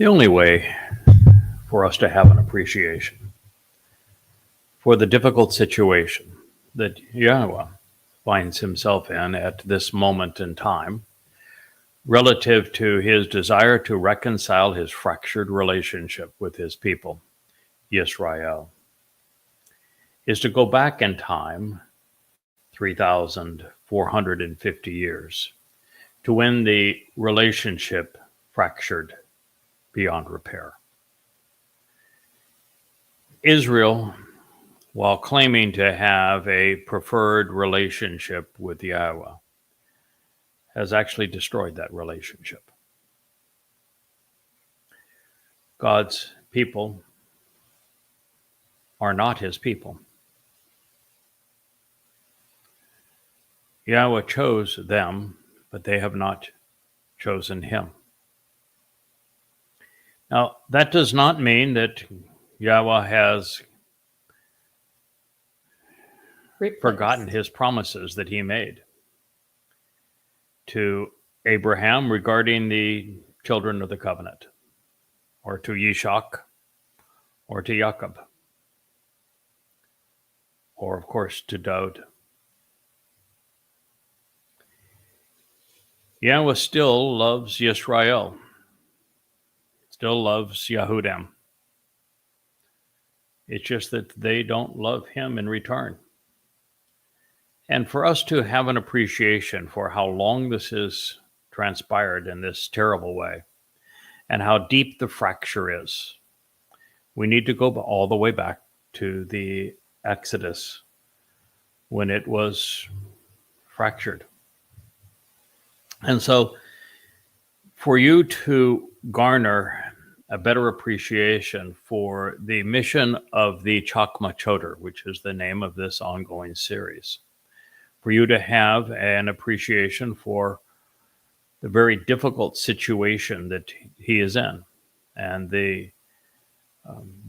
The only way for us to have an appreciation for the difficult situation that Yahowah finds himself in at this moment in time, relative to his desire to reconcile his fractured relationship with his people, Israel, is to go back in time 3,450 years to when the relationship fractured beyond repair. Israel, while claiming to have a preferred relationship with Yahowah, has actually destroyed that relationship. God's people are not his people. Yahowah chose them, but they have not chosen him. Now, that does not mean that Yahowah has forgotten his promises that he made to Abraham regarding the children of the covenant, or to Yishak, or to Jacob, or of course to Daud. Yahowah still loves Yisrael, still loves Yehudim. It's just that they don't love him in return. And for us to have an appreciation for how long this has transpired in this terrible way and how deep the fracture is, we need to go all the way back to the Exodus when it was fractured. And so for you to garner a better appreciation for the mission of the Chakmah Choter, which is the name of this ongoing series, for you to have an appreciation for the very difficult situation that he is in and the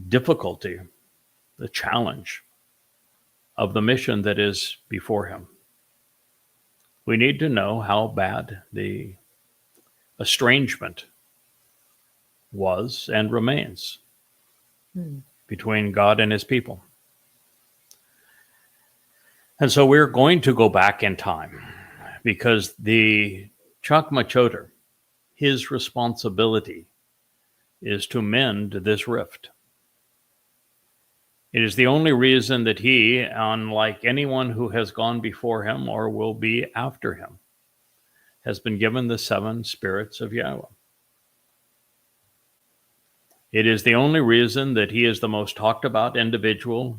difficulty, the challenge of the mission that is before him. We need to know how bad the estrangement was and remains between God and his people. And so we're going to go back in time because the Chakmah Choter, his responsibility is to mend this rift. It is the only reason that he, unlike anyone who has gone before him or will be after him, has been given the 7 spirits of Yahowah. It is the only reason that he is the most talked about individual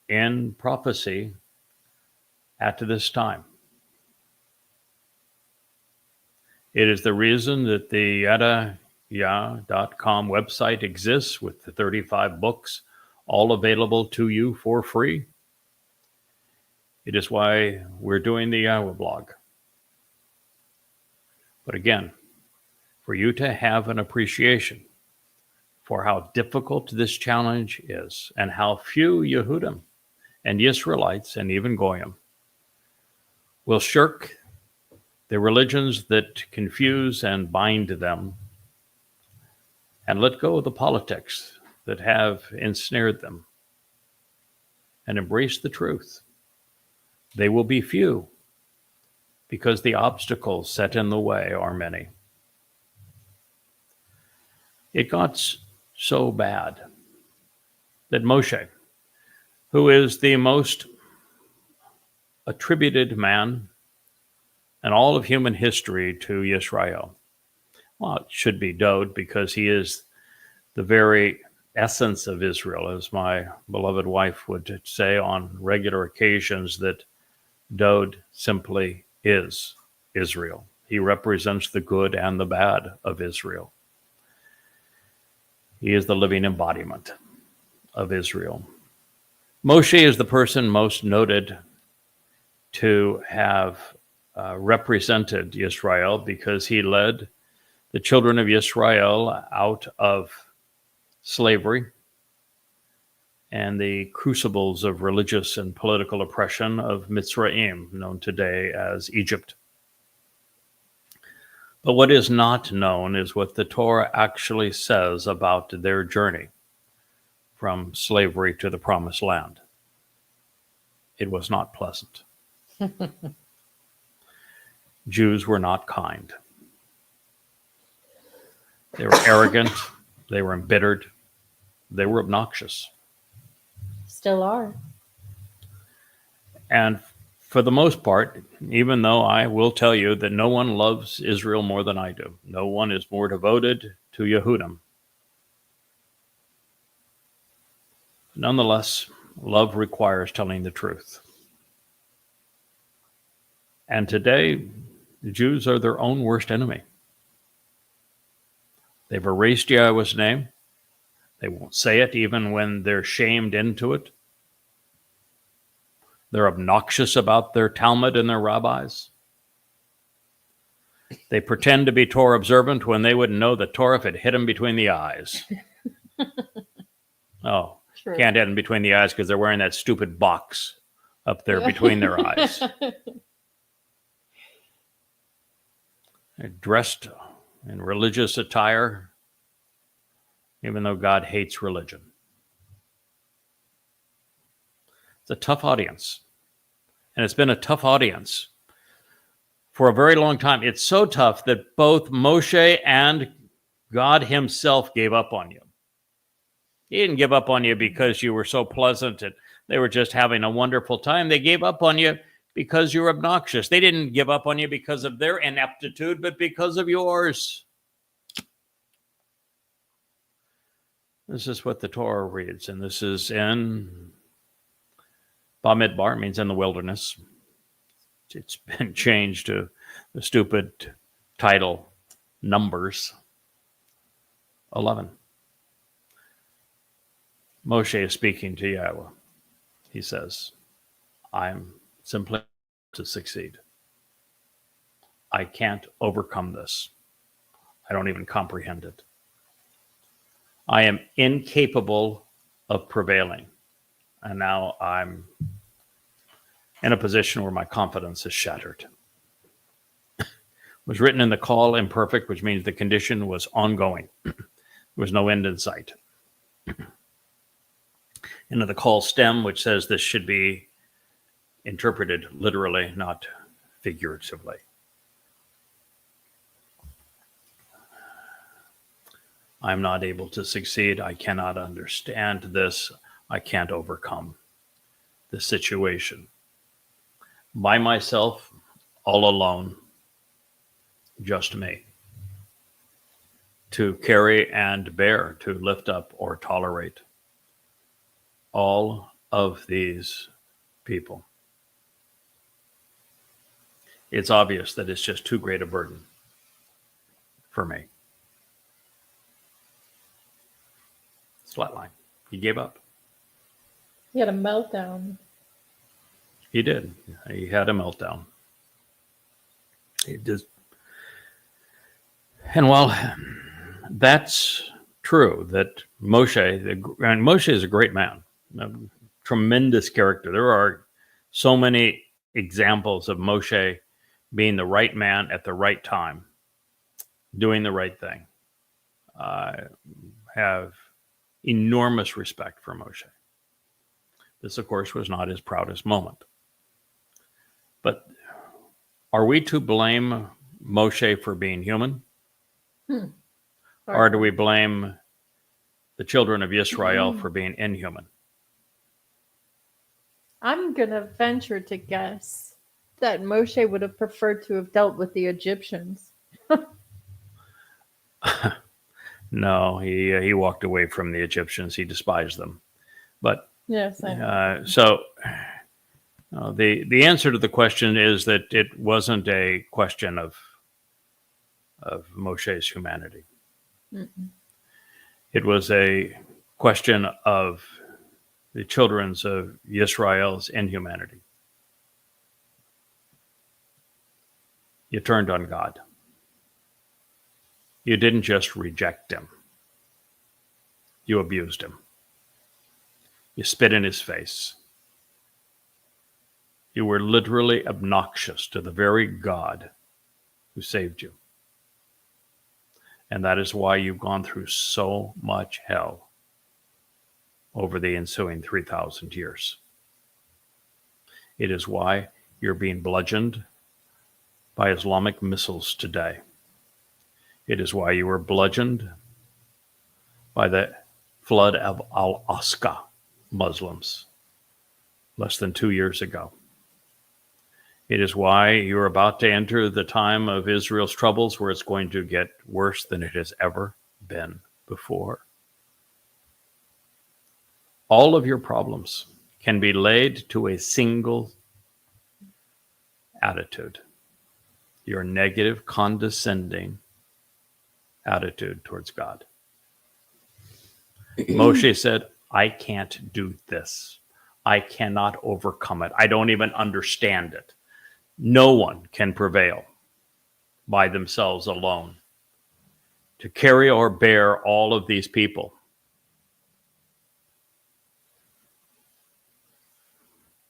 in prophecy at this time. It is the reason that the YadaYah.com website exists with the 35 books, all available to you for free. It is why we're doing the Yahowah blog. But again, for you to have an appreciation for how difficult this challenge is and how few Yehudim and Israelites and even Goyim will shirk the religions that confuse and bind them and let go of the politics that have ensnared them and embrace the truth. They will be few because the obstacles set in the way are many. It got so bad that Moshe, who is the most attributed man in all of human history to Israel, well, it should be Daud because he is the very essence of Israel, as my beloved wife would say on regular occasions, that Daud simply is Israel. He represents the good and the bad of Israel. He is the living embodiment of Israel. Moshe is the person most noted to have represented Israel because he led the children of Israel out of slavery and the crucibles of religious and political oppression of Mitzrayim, known today as Egypt. But what is not known is what the Torah actually says about their journey from slavery to the promised land. It was not pleasant. Jews were not kind. They were arrogant. They were embittered. They were obnoxious. Still are. And for the most part, even though I will tell you that no one loves Israel more than I do, no one is more devoted to Yehudim. Nonetheless, love requires telling the truth. And today, the Jews are their own worst enemy. They've erased Yahowah's name. They won't say it even when they're shamed into it. They're obnoxious about their Talmud and their rabbis. They pretend to be Torah observant when they wouldn't know that Torah if it hit them between the eyes. Oh, True. can't hit them between the eyes because they're wearing that stupid box up there between their eyes. They're dressed in religious attire, even though God hates religion. It's a tough audience. And it's been a tough audience for a very long time. It's so tough that both Moshe and God himself gave up on you. He didn't give up on you because you were so pleasant and they were just having a wonderful time. They gave up on you because you were obnoxious. They didn't give up on you because of their ineptitude, but because of yours. This is what the Torah reads, and this is in Bamidbar, means in the wilderness. It's been changed to the stupid title, Numbers 11. Moshe is speaking to Yahowah. He says, I'm simply to succeed. I can't overcome this. I don't even comprehend it. I am incapable of prevailing. And now I'm in a position where my confidence is shattered. It was written in the call imperfect, which means the condition was ongoing. There was no end in sight. Into the call stem, which says this should be interpreted literally, not figuratively. I'm not able to succeed. I cannot understand this. I can't overcome the situation. By myself, all alone, just me. To carry and bear, to lift up or tolerate all of these people. It's obvious that it's just too great a burden for me. Flatline. He gave up. He had a meltdown. He did. He had a meltdown. He did. And while that's true, that Moshe is a great man, a tremendous character. There are so many examples of Moshe being the right man at the right time, doing the right thing. I have enormous respect for Moshe. This, of course, was not his proudest moment. But are we to blame Moshe for being human? Or do we blame the children of Israel for being inhuman? I'm going to venture to guess that Moshe would have preferred to have dealt with the Egyptians. No, he walked away from the Egyptians. He despised them. But yes, I know. The answer to the question is that it wasn't a question of Moshe's humanity. Mm-mm. It was a question of the children of Israel's inhumanity. You turned on God. You didn't just reject him. You abused him. You spit in his face. You were literally obnoxious to the very God who saved you. And that is why you've gone through so much hell over the ensuing 3,000 years. It is why you're being bludgeoned by Islamic missiles today. It is why you were bludgeoned by the flood of Al-Aqsa Muslims less than 2 years ago. It is why you're about to enter the time of Israel's troubles, where it's going to get worse than it has ever been before. All of your problems can be laid to a single attitude: your negative, condescending attitude towards God. Moshe said, I can't do this. I cannot overcome it. I don't even understand it. No one can prevail by themselves alone to carry or bear all of these people.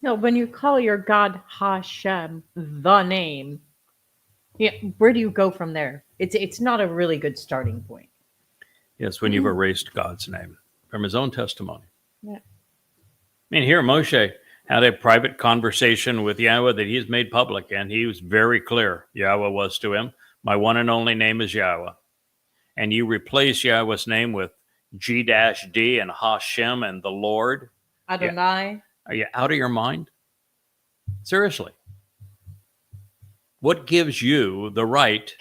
No, when you call your God Hashem, the name, yeah, where do you go from there? It's not a really good starting point. Yes, when you've erased God's name from his own testimony. Yeah. I mean, here Moshe had a private conversation with Yahweh that he's made public, and he was very clear. Yahweh was to him, my one and only name is Yahweh. And you replace Yahweh's name with G-D and Hashem and the Lord. Adonai. Are you out of your mind? Seriously. What gives you the right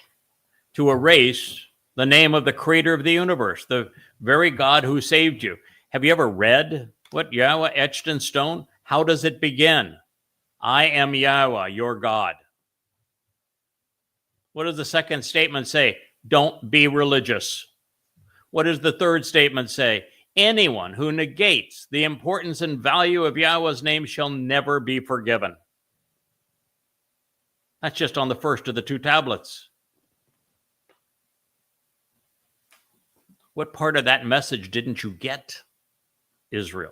to erase the name of the creator of the universe, the very God who saved you? Have you ever read what Yahweh etched in stone? How does it begin? I am Yahweh, your God. What does the second statement say? Don't be religious. What does the third statement say? Anyone who negates the importance and value of Yahweh's name shall never be forgiven. That's just on the first of the two tablets. What part of that message didn't you get, Israel?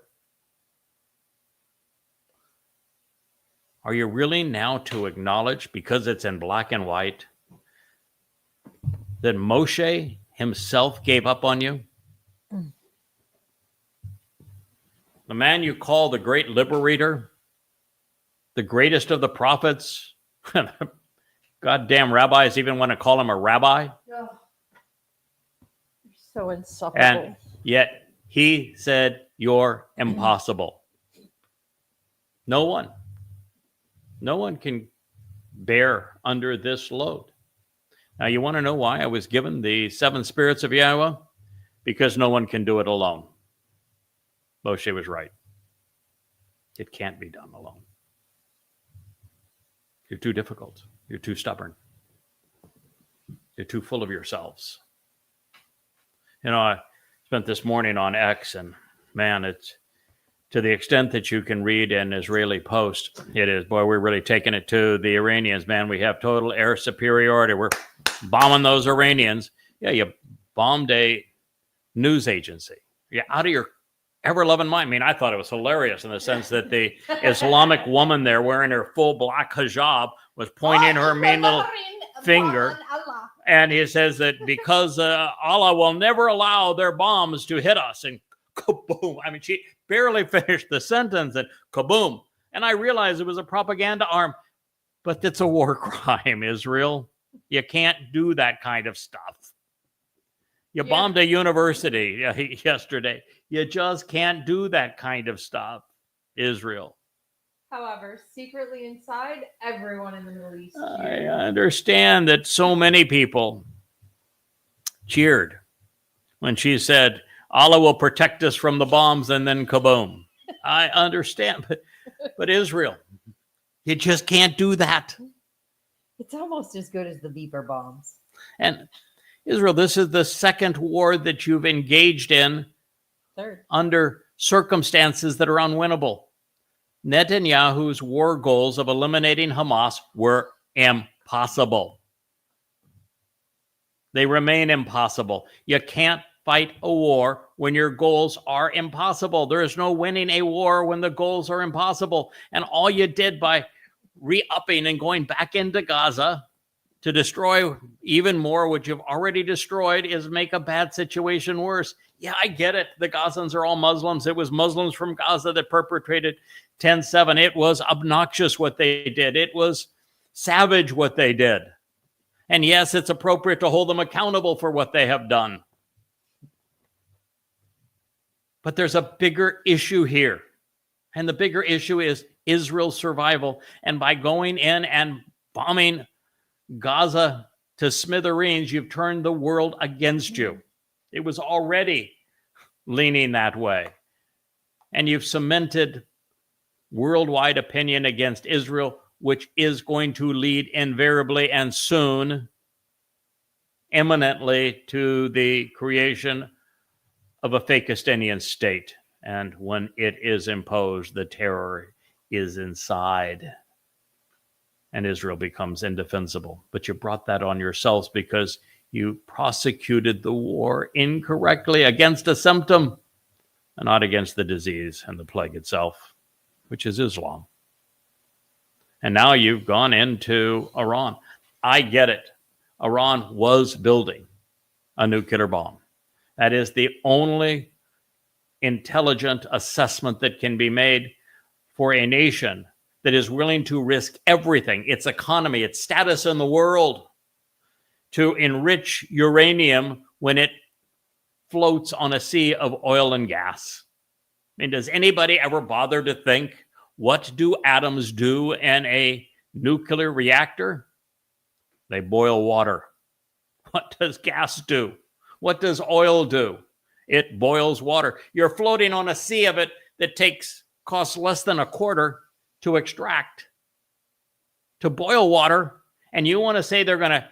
Are you really now to acknowledge, because it's in black and white, that Moshe himself gave up on you? The man you call the great liberator, the greatest of the prophets, goddamn rabbis even want to call him a rabbi. Oh, you're so insufferable. And yet he said, you're impossible. No one can bear under this load. Now, you want to know why I was given the 7 spirits of Yahweh? Because no one can do it alone. Moshe was right. It can't be done alone. You're too difficult. You're too stubborn. You're too full of yourselves. You know, I spent this morning on X, and man, it's to the extent that you can read an Israeli post, it is, boy, we're really taking it to the Iranians, man. We have total air superiority. We're bombing those Iranians. Yeah, you bombed a news agency. You're out of your ever-loving mind. I mean, I thought it was hilarious in the sense that the Islamic woman there wearing her full black hijab was pointing her mean little finger. And he says that because Allah will never allow their bombs to hit us. And kaboom. I mean, she barely finished the sentence and kaboom. And I realized it was a propaganda arm. But it's a war crime, Israel. You can't do that kind of stuff. You bombed a university yesterday. You just can't do that kind of stuff, Israel. However, secretly inside, everyone in the Middle East I cheered. understand that so many people cheered when she said, Allah will protect us from the bombs, and then kaboom. I understand, but Israel, you just can't do that. It's almost as good as the beeper bombs. And Israel, this is the second war that you've engaged in under circumstances that are unwinnable. Netanyahu's war goals of eliminating Hamas were impossible. They remain impossible. You can't fight a war when your goals are impossible. There is no winning a war when the goals are impossible. And all you did by re-upping and going back into Gaza To destroy even more what you've already destroyed is make a bad situation worse. Yeah, I get it. The Gazans are all Muslims. It was Muslims from Gaza that perpetrated 10/7. It was obnoxious what they did. It was savage what they did. And yes, it's appropriate to hold them accountable for what they have done. But there's a bigger issue here. And the bigger issue is Israel's survival. And by going in and bombing Gaza to smithereens, you've turned the world against you. It was already leaning that way. And you've cemented worldwide opinion against Israel, which is going to lead invariably and soon, imminently, to the creation of a Fakistinian state. And when it is imposed, the terror is inside, and Israel becomes indefensible. But you brought that on yourselves because you prosecuted the war incorrectly against a symptom and not against the disease and the plague itself, which is Islam. And now you've gone into Iran. I get it. Iran was building a nuclear bomb. That is the only intelligent assessment that can be made for a nation that is willing to risk everything, its economy, its status in the world, to enrich uranium when it floats on a sea of oil and gas. I mean, does anybody ever bother to think, what do atoms do in a nuclear reactor? They boil water. What does gas do? What does oil do? It boils water. You're floating on a sea of it that costs less than a quarter to extract, to boil water, and you want to say they're going to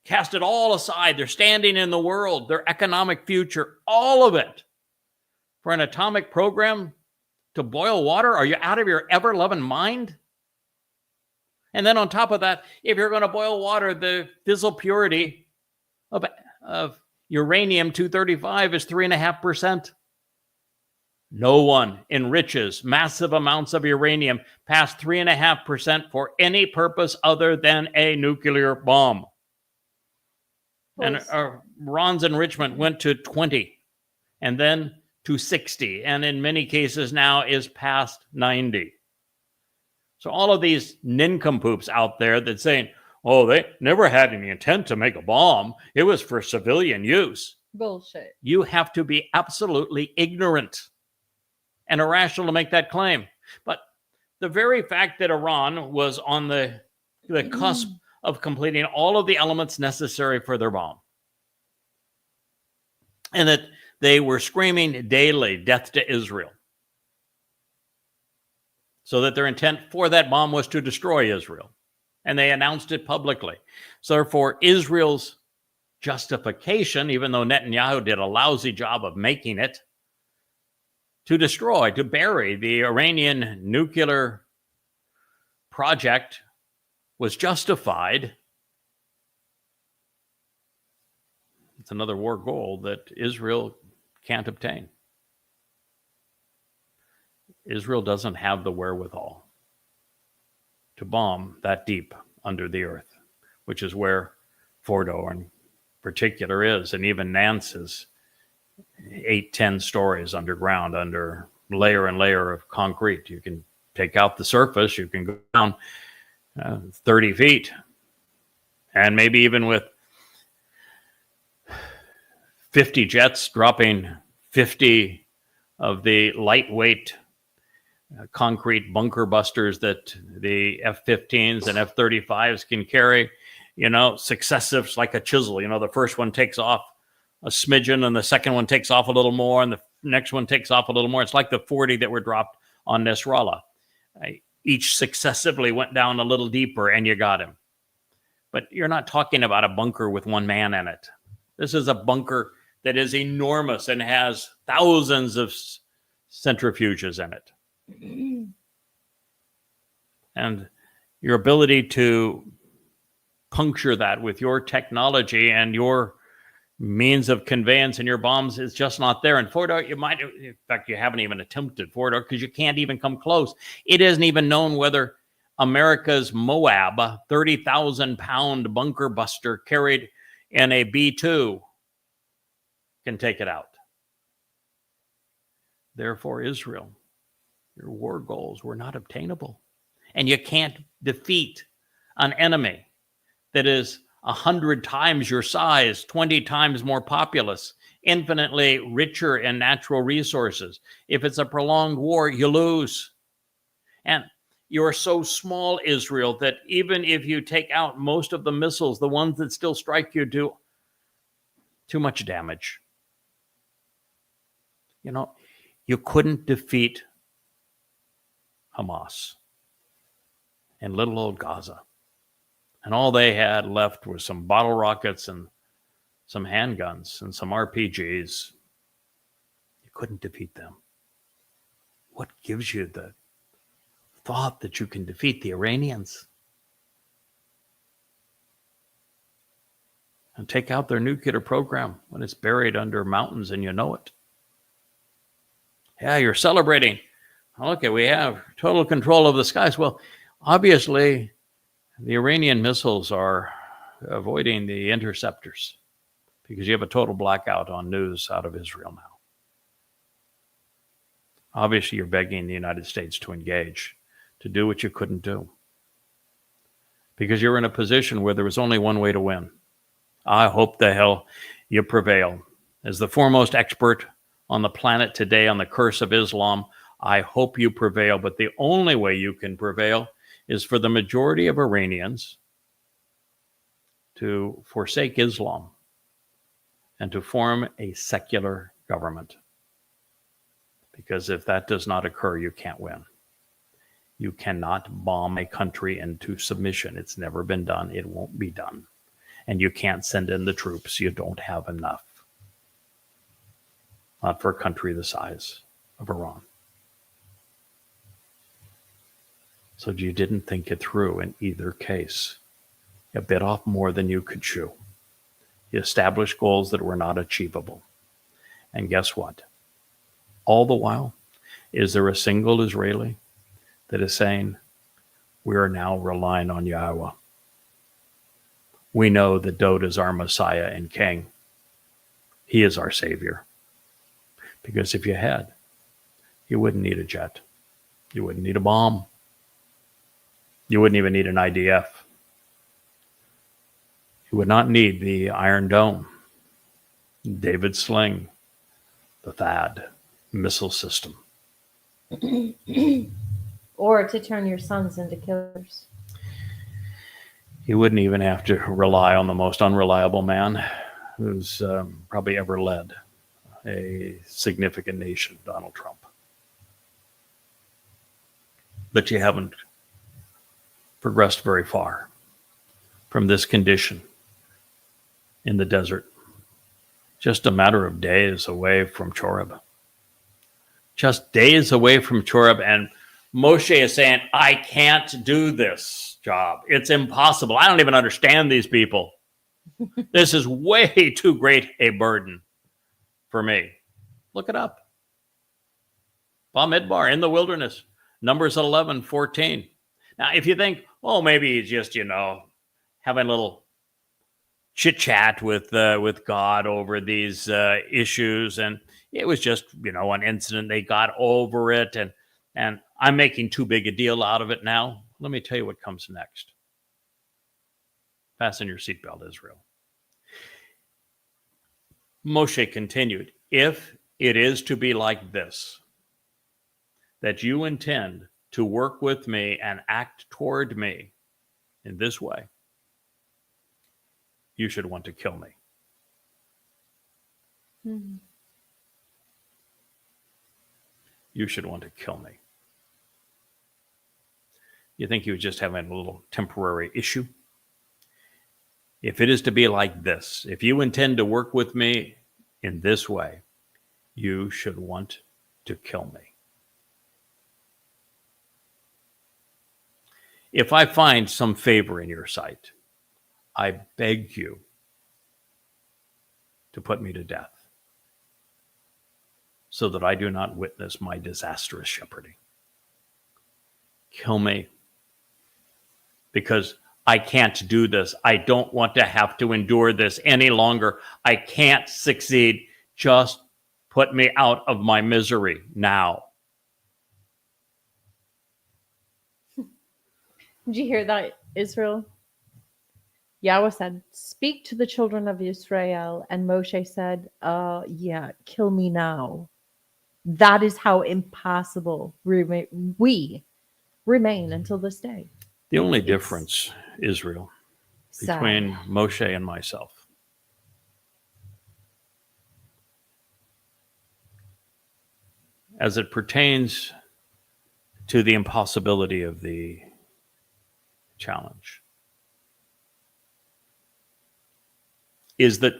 cast it all aside. They're standing in the world, their economic future, all of it, for an atomic program to boil water? Are you out of your ever-loving mind? And then on top of that, if you're going to boil water, the fissile purity of uranium-235 is 3.5%. No one enriches massive amounts of uranium past 3.5% for any purpose other than a nuclear bomb. And Iran's enrichment went to 20 and then to 60, and in many cases now is past 90. So all of these nincompoops out there that saying, oh, they never had any intent to make a bomb. It was for civilian use. Bullshit. You have to be absolutely ignorant and irrational to make that claim. But the very fact that Iran was on the cusp of completing all of the elements necessary for their bomb, and that they were screaming daily, death to Israel, so that their intent for that bomb was to destroy Israel. And they announced it publicly. So therefore, Israel's justification, even though Netanyahu did a lousy job of making it, to destroy, to bury the Iranian nuclear project was justified. It's another war goal that Israel can't obtain. Israel doesn't have the wherewithal to bomb that deep under the earth, which is where Fordo in particular is, and even Nance is 8-10 stories underground, under layer and layer of concrete. You can take out the surface, you can go down 30 feet, and maybe even with 50 jets dropping 50 of the lightweight concrete bunker busters that the F-15s and F-35s can carry, successives like a chisel. The first one takes off a smidgen, and the second one takes off a little more, and the next one takes off a little more. It's like the 40 that were dropped on Nasrallah. Each successively went down a little deeper, and you got him. But you're not talking about a bunker with one man in it. This is a bunker that is enormous and has thousands of centrifuges in it. And your ability to puncture that with your technology and your means of conveyance and your bombs is just not there. And Fordo, in fact, you haven't even attempted Fordo because you can't even come close. It isn't even known whether America's Moab 30,000-pound bunker buster carried in a B-2 can take it out. Therefore, Israel, your war goals were not obtainable. And you can't defeat an enemy that is 100 times your size, 20 times more populous, infinitely richer in natural resources. If it's a prolonged war, you lose. And you're so small, Israel, that even if you take out most of the missiles, the ones that still strike you do too much damage. You know, you couldn't defeat Hamas in little old Gaza. And all they had left was some bottle rockets and some handguns and some RPGs. You couldn't defeat them. What gives you the thought that you can defeat the Iranians and take out their nuclear program when it's buried under mountains and you know it? Yeah, you're celebrating. Okay, we have total control of the skies. Well, obviously, the Iranian missiles are avoiding the interceptors because you have a total blackout on news out of Israel now. Obviously, you're begging the United States to engage, to do what you couldn't do, because you're in a position where there was only one way to win. I hope the hell you prevail. As the foremost expert on the planet today on the curse of Islam, I hope you prevail. But the only way you can prevail is for the majority of Iranians to forsake Islam and to form a secular government. Because if that does not occur, you can't win. You cannot bomb a country into submission. It's never been done. It won't be done. And you can't send in the troops. You don't have enough. Not for a country the size of Iran. So you didn't think it through in either case. You bit off more than you could chew. You established goals that were not achievable. And guess what? All the while, is there a single Israeli that is saying, we are now relying on Yahowah? We know that Dod is our Messiah and King. He is our Savior. Because if you had, you wouldn't need a jet. You wouldn't need a bomb. You wouldn't even need an IDF. You would not need the Iron Dome, David Sling, the THAAD missile system. Or to turn your sons into killers. You wouldn't even have to rely on the most unreliable man who's probably ever led a significant nation, Donald Trump. But you haven't progressed very far from this condition in the desert. Just a matter of days away from Choreb. Just days away from Choreb, and Moshe is saying, I can't do this job. It's impossible. I don't even understand these people. This is way too great a burden for me. Look it up. Bamidbar in the wilderness, Numbers 11:14. Now, if you think, oh, maybe he's just, having a little chit chat with God over these issues, and it was just, an incident. They got over it, and I'm making too big a deal out of it now. Let me tell you what comes next. Fasten your seatbelt, Israel. Moshe continued, if it is to be like this, that you intend to work with me and act toward me in this way, you should want to kill me. Mm-hmm. You should want to kill me. You think he was just having a little temporary issue? If it is to be like this, if you intend to work with me in this way, you should want to kill me. If I find some favor in your sight, I beg you to put me to death so that I do not witness my disastrous shepherding. Kill me because I can't do this. I don't want to have to endure this any longer. I can't succeed. Just put me out of my misery now. Did you hear that, Israel? Yahweh said, speak to the children of Israel. And Moshe said, yeah, kill me now. That is how impossible we remain until this day. The only difference, Israel, between Sad. Moshe and myself as it pertains to the impossibility of the challenge is that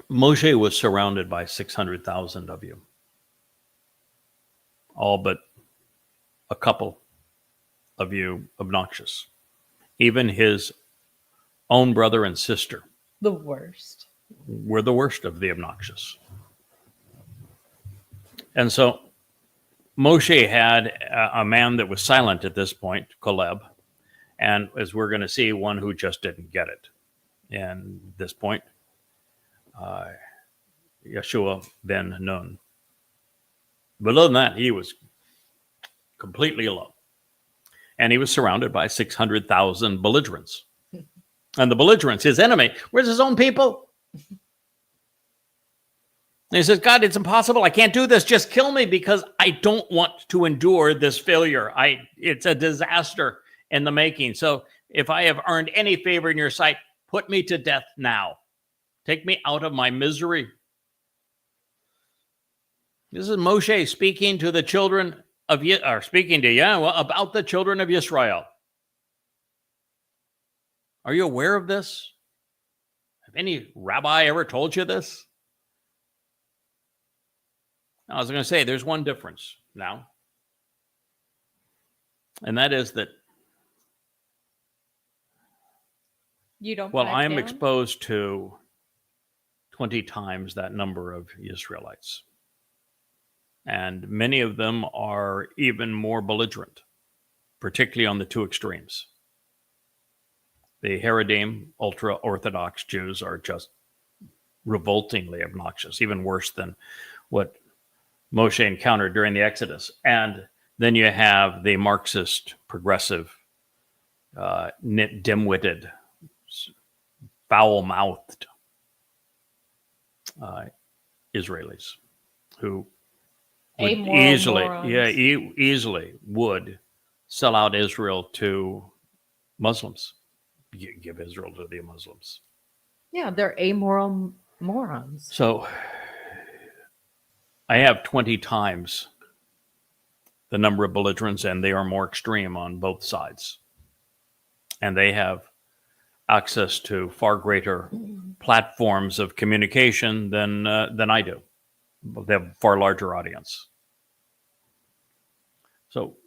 Moshe was surrounded by 600,000 of you, all but a couple of you obnoxious. Even his own brother and sister, The worst. were the worst of the obnoxious. And so Moshe had a man that was silent at this point, Caleb, and as we're going to see, one who just didn't get it. And this point, Yeshua ben Nun. But other than that, he was completely alone. And he was surrounded by 600,000 belligerents. And the belligerents, his enemy, where's his own people? And he says, God, it's impossible. I can't do this. Just kill me because I don't want to endure this failure. It's a disaster in the making. So if I have earned any favor in your sight, put me to death now. Take me out of my misery. This is Moshe speaking to the children of, or speaking to Yahweh about the children of Israel. Are you aware of this? Have any rabbi ever told you this? I was going to say, there's one difference now. And that is that, You don't. well, I am exposed to 20 times that number of Israelites. And many of them are even more belligerent, particularly on the two extremes. The Haredim, ultra-Orthodox Jews, are just revoltingly obnoxious, even worse than what Moshe encountered during the Exodus. And then you have the Marxist, progressive, dim-witted, foul-mouthed Israelis who would easily would sell out Israel to Muslims. Give Israel to the Muslims. Yeah, they're amoral morons. So I have 20 times the number of belligerents, and they are more extreme on both sides. And they have access to far greater platforms of communication than I do. They have a far larger audience. So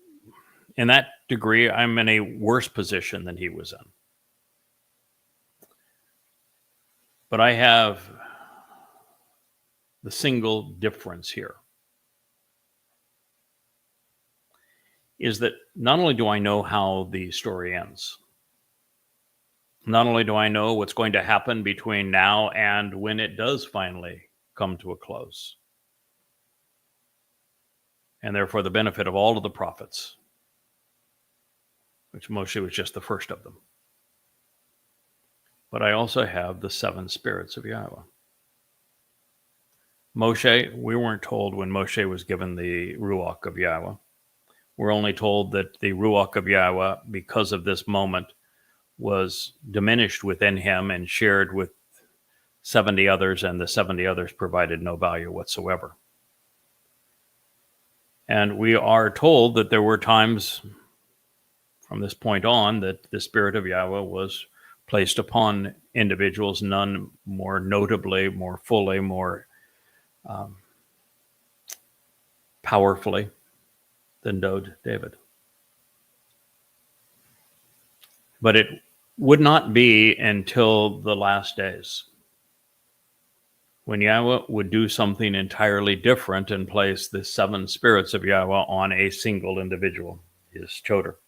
in that degree, I'm in a worse position than he was in. But I have the single difference here is that not only do I know how the story ends, not only do I know what's going to happen between now and when it does finally come to a close, and therefore the benefit of all of the prophets, which Moshe was just the first of them. But I also have the seven spirits of Yahweh. Moshe, we weren't told when Moshe was given the Ruach of Yahweh. We're only told that the Ruach of Yahweh, because of this moment, was diminished within him and shared with 70 others, and the 70 others provided no value whatsoever. And we are told that there were times from this point on that the Spirit of Yahweh was placed upon individuals, none more notably, more fully, more powerfully than David. But it would not be until the last days when Yahweh would do something entirely different and place the seven spirits of Yahweh on a single individual, his Choter.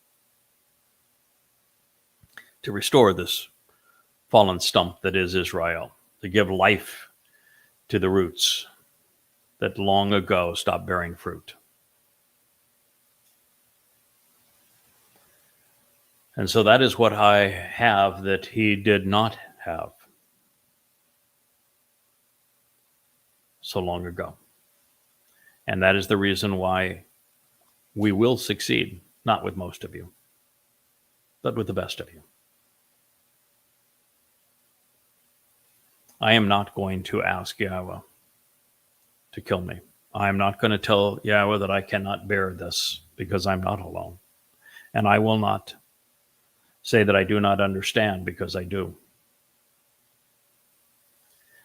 to restore this fallen stump that is Israel, to give life to the roots that long ago stopped bearing fruit. And so that is what I have that he did not have so long ago. And that is the reason why we will succeed, not with most of you, but with the best of you. I am not going to ask Yahweh to kill me. I am not going to tell Yahweh that I cannot bear this because I'm not alone. And I will not say that I do not understand because I do.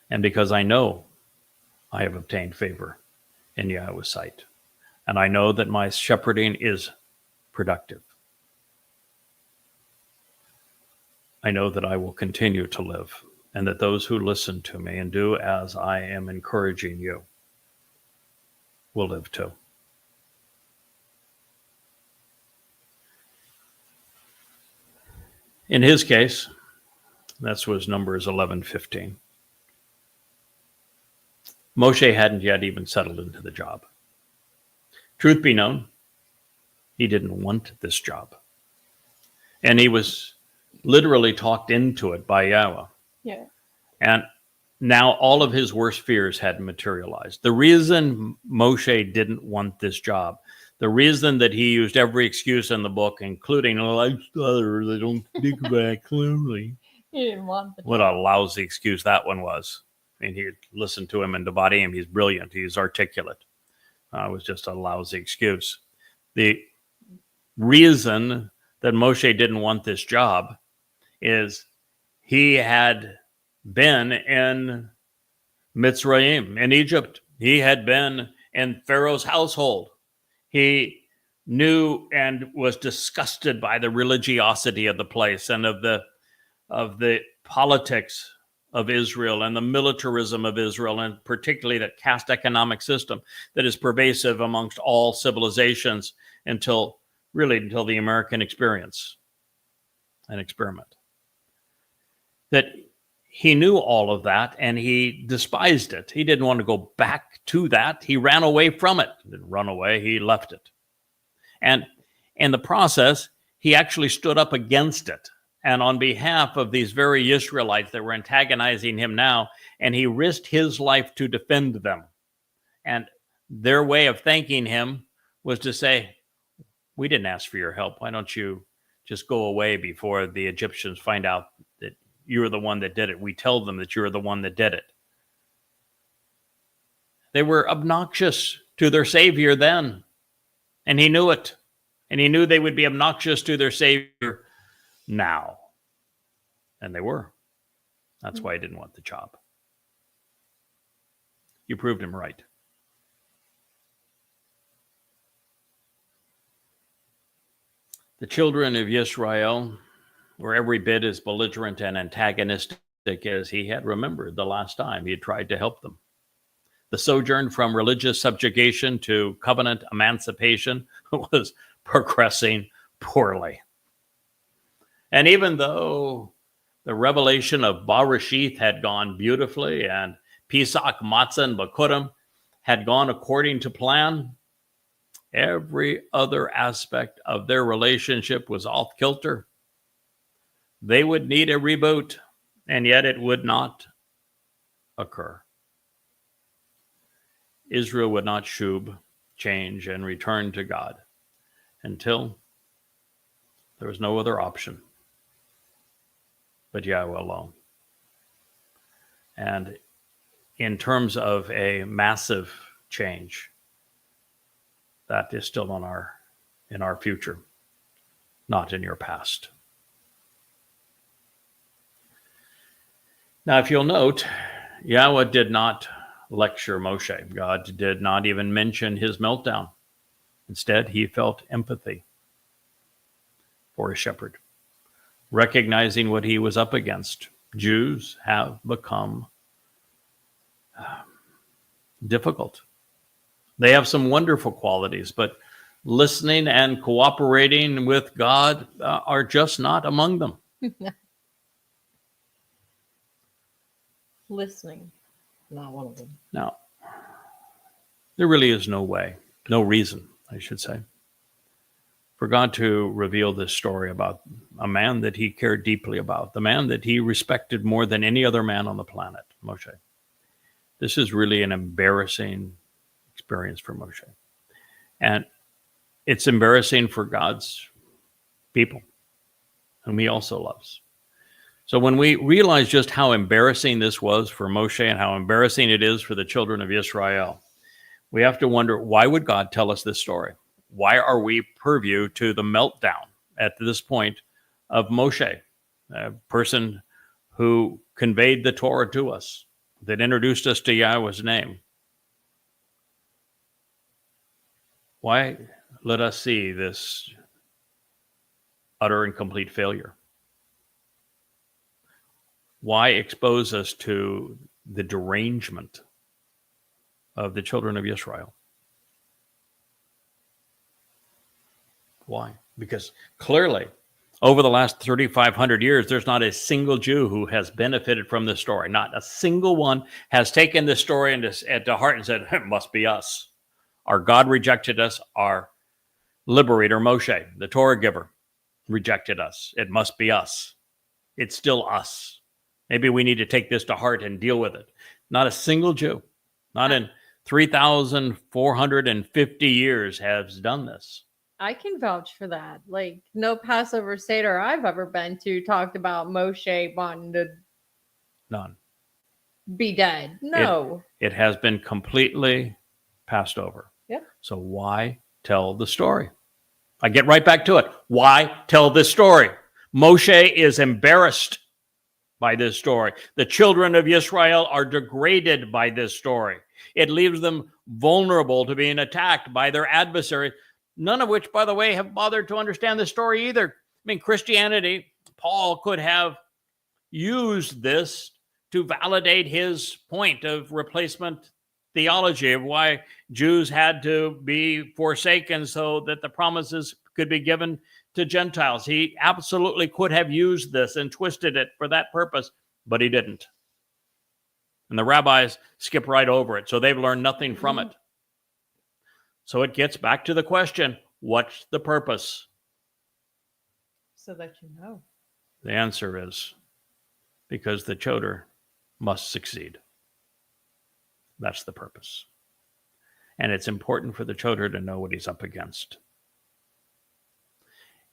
And because I know I have obtained favor in Yahweh's sight. And I know that my shepherding is productive. I know that I will continue to live, and that those who listen to me and do as I am encouraging you will live too. In his case, that was Numbers 11:15. Moshe hadn't yet even settled into the job. Truth be known, he didn't want this job. And he was literally talked into it by Yahweh. Yeah. And now all of his worst fears had materialized. The reason Moshe didn't want this job, the reason that he used every excuse in the book, including, I stutter, they don't speak very clearly. He didn't want the What a lousy excuse that one was. I mean, he listened to him in Devarim. He's brilliant. He's articulate. It was just a lousy excuse. The reason that Moshe didn't want this job is he had been in Mitzrayim, in Egypt. He had been in Pharaoh's household. He knew and was disgusted by the religiosity of the place and of the politics of Israel and the militarism of Israel, and particularly that caste economic system that is pervasive amongst all civilizations until the American experience and experiment. That he knew all of that and he despised it. He didn't want to go back to that. He ran away from it. He didn't run away, he left it. And in the process, he actually stood up against it. And on behalf of these very Israelites that were antagonizing him now, and he risked his life to defend them. And their way of thanking him was to say, we didn't ask for your help. Why don't you just go away before the Egyptians find out that you're the one that did it? We tell them that you're the one that did it. They were obnoxious to their Savior then, and he knew it. And he knew they would be obnoxious to their Savior now. And they were. That's why he didn't want the job. You proved him right. The children of Israel were every bit as belligerent and antagonistic as he had remembered the last time he had tried to help them. The sojourn from religious subjugation to covenant emancipation was progressing poorly. And even though the revelation of Bereshith had gone beautifully and Pesach, Matzah, and Bakurim had gone according to plan, every other aspect of their relationship was off kilter. They would need a reboot, and yet it would not occur. Israel would not shub, change, and return to God until there was no other option but Yahweh alone. And in terms of a massive change, that is still in our future, not in your past. Now, if you'll note, Yahweh did not lecture Moshe. God did not even mention his meltdown. Instead, he felt empathy for his shepherd, recognizing what he was up against. Jews have become difficult. They have some wonderful qualities, but listening and cooperating with God are just not among them. Listening, not one of them. Now, there really is no way, no reason, I should say, for God to reveal this story about a man that he cared deeply about, the man that he respected more than any other man on the planet, Moshe. This is really an embarrassing experience for Moshe. And it's embarrassing for God's people, whom he also loves. So when we realize just how embarrassing this was for Moshe and how embarrassing it is for the children of Israel, we have to wonder, why would God tell us this story? Why are we purview to the meltdown at this point of Moshe, a person who conveyed the Torah to us, that introduced us to Yahweh's name? Why let us see this utter and complete failure? Why expose us to the derangement of the children of Israel? Why? Because clearly, over the last 3,500 years, there's not a single Jew who has benefited from this story. Not a single one has taken this story to heart and said, it must be us. Our God rejected us. Our liberator, Moshe, the Torah giver, rejected us. It must be us. It's still us. Maybe we need to take this to heart and deal with it. Not a single Jew, not in 3,450 years, has done this. I can vouch for that. Like, no Passover Seder I've ever been to talked about Moshe wanting to None. be dead. No. It has been completely passed over. Yeah. So why tell the story? I get right back to it. Why tell this story? Moshe is embarrassed by this story. The children of Israel are degraded by this story. It leaves them vulnerable to being attacked by their adversary, none of which, by the way, have bothered to understand the story either. I mean, Christianity, Paul could have used this to validate his point of replacement theology, of why Jews had to be forsaken so that the promises could be given to Gentiles. He absolutely could have used this and twisted it for that purpose, but he didn't. And the rabbis skip right over it, so they've learned nothing from it. So it gets back to the question, what's the purpose? So that you know. The answer is because the Choter must succeed. That's the purpose. And it's important for the Choter to know what he's up against.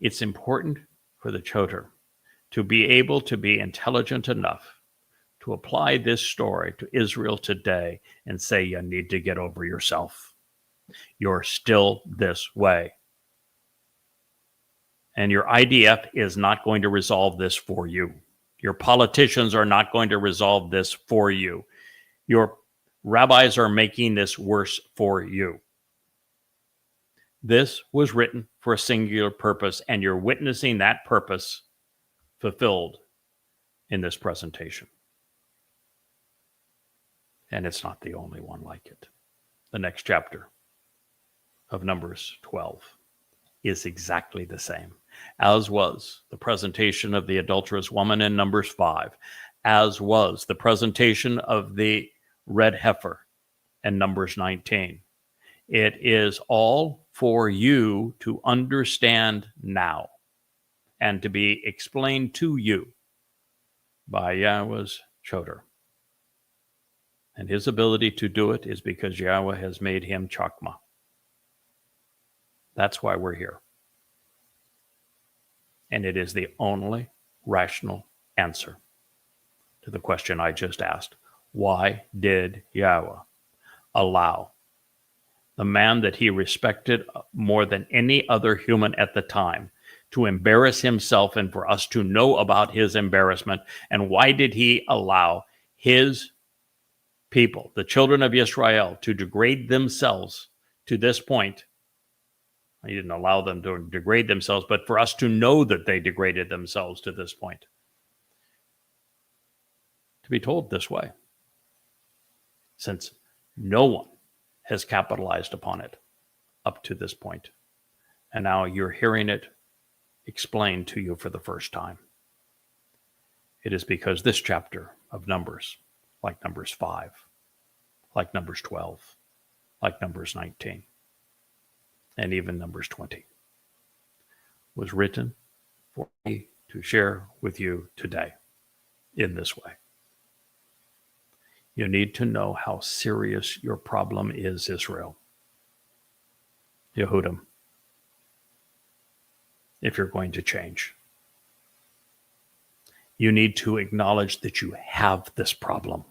It's important for the Choter to be able to be intelligent enough to apply this story to Israel today and say, you need to get over yourself. You're still this way. And your IDF is not going to resolve this for you. Your politicians are not going to resolve this for you. Your rabbis are making this worse for you. This was written for a singular purpose, and you're witnessing that purpose fulfilled in this presentation. And it's not the only one like it. The next chapter of Numbers 12 is exactly the same, as was the presentation of the adulterous woman in Numbers 5, as was the presentation of the red heifer in Numbers 19. It is all for you to understand now and to be explained to you by Yahweh's Choter. And his ability to do it is because Yahweh has made him Chakmah. That's why we're here. And it is the only rational answer to the question I just asked. Why did Yahweh allow the man that he respected more than any other human at the time to embarrass himself and for us to know about his embarrassment? And why did he allow his people, the children of Israel, to degrade themselves to this point? He didn't allow them to degrade themselves, but for us to know that they degraded themselves to this point. To be told this way, since no one has capitalized upon it up to this point. And now you're hearing it explained to you for the first time. It is because this chapter of Numbers, like Numbers 5, like Numbers 12, like Numbers 19, and even Numbers 20, was written for me to share with you today in this way. You need to know how serious your problem is, Israel. Yehudim, if you're going to change. You need to acknowledge that you have this problem.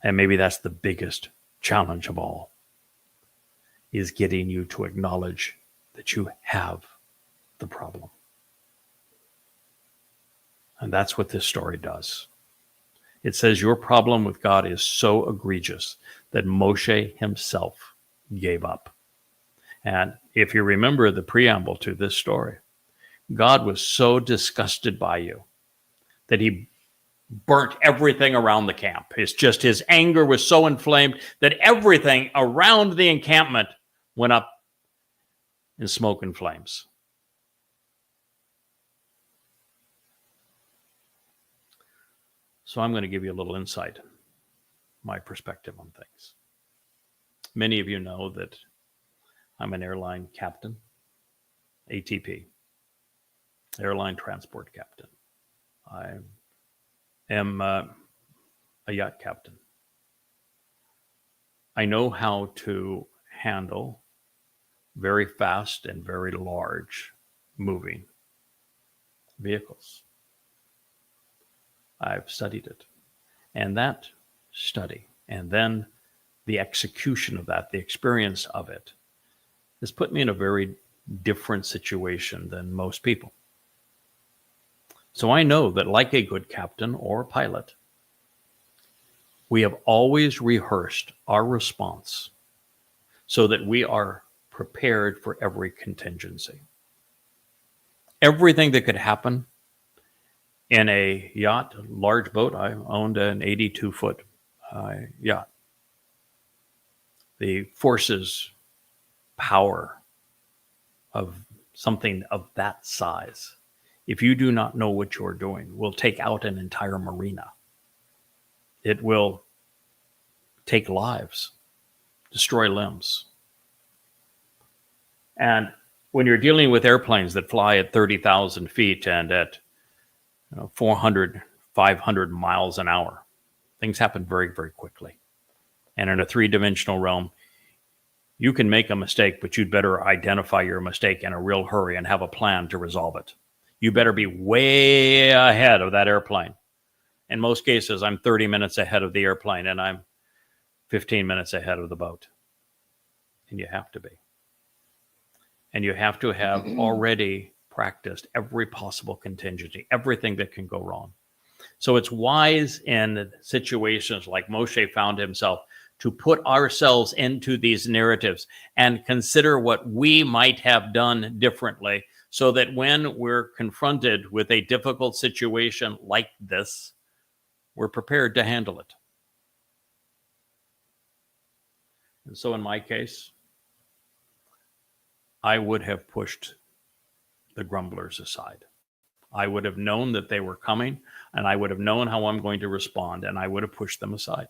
And maybe that's the biggest challenge of all, is getting you to acknowledge that you have the problem. And that's what this story does. It says your problem with God is so egregious that Moshe himself gave up. And if you remember the preamble to this story, God was so disgusted by you that he burnt everything around the camp. It's just his anger was so inflamed that everything around the encampment went up in smoke and flames. So I'm going to give you a little insight, my perspective on things. Many of you know that I'm an airline captain, ATP, airline transport captain. I am a yacht captain. I know how to handle very fast and very large moving vehicles. I've studied it. And that study, and then the execution of that, the experience of it, has put me in a very different situation than most people. So I know that, like a good captain or pilot, we have always rehearsed our response so that we are prepared for every contingency. Everything that could happen in a yacht, large boat. I owned an 82-foot yacht. The forces, power of something of that size, if you do not know what you're doing, will take out an entire marina. It will take lives, destroy limbs. And when you're dealing with airplanes that fly at 30,000 feet and at 400, 500 miles an hour, things happen very, very quickly. And in a three-dimensional realm, you can make a mistake, but you'd better identify your mistake in a real hurry and have a plan to resolve it. You better be way ahead of that airplane. In most cases, I'm 30 minutes ahead of the airplane, and I'm 15 minutes ahead of the boat. And you have to be. And you have to have already practiced every possible contingency, everything that can go wrong. So it's wise in situations like Moshe found himself to put ourselves into these narratives and consider what we might have done differently, so that when we're confronted with a difficult situation like this, we're prepared to handle it. And so in my case, I would have pushed the grumblers aside. I would have known that they were coming, and I would have known how I'm going to respond, and I would have pushed them aside.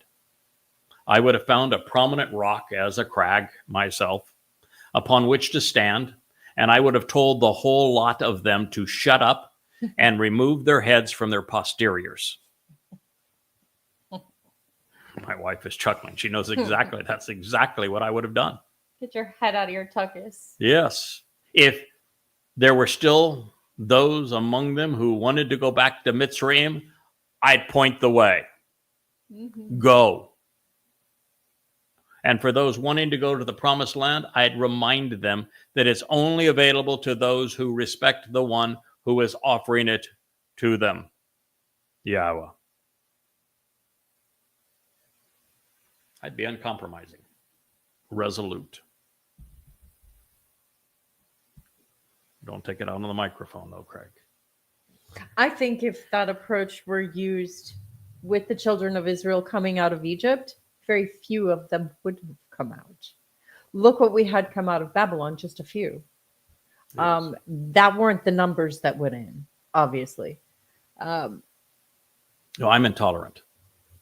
I would have found a prominent rock as a crag myself upon which to stand, and I would have told the whole lot of them to shut up and remove their heads from their posteriors. My wife is chuckling. She knows exactly. That's exactly what I would have done. Get your head out of your tuchus. Yes. If there were still those among them who wanted to go back to Mitzrayim, I'd point the way. Mm-hmm. Go. And for those wanting to go to the promised land, I'd remind them that it's only available to those who respect the one who is offering it to them, Yahowah. I'd be uncompromising, resolute. Don't take it out on the microphone, though, Craig. I think if that approach were used with the children of Israel coming out of Egypt, very few of them would have come out. Look what we had come out of Babylon, just a few. Yes. That weren't the numbers that went in, obviously. Um, No, I'm intolerant.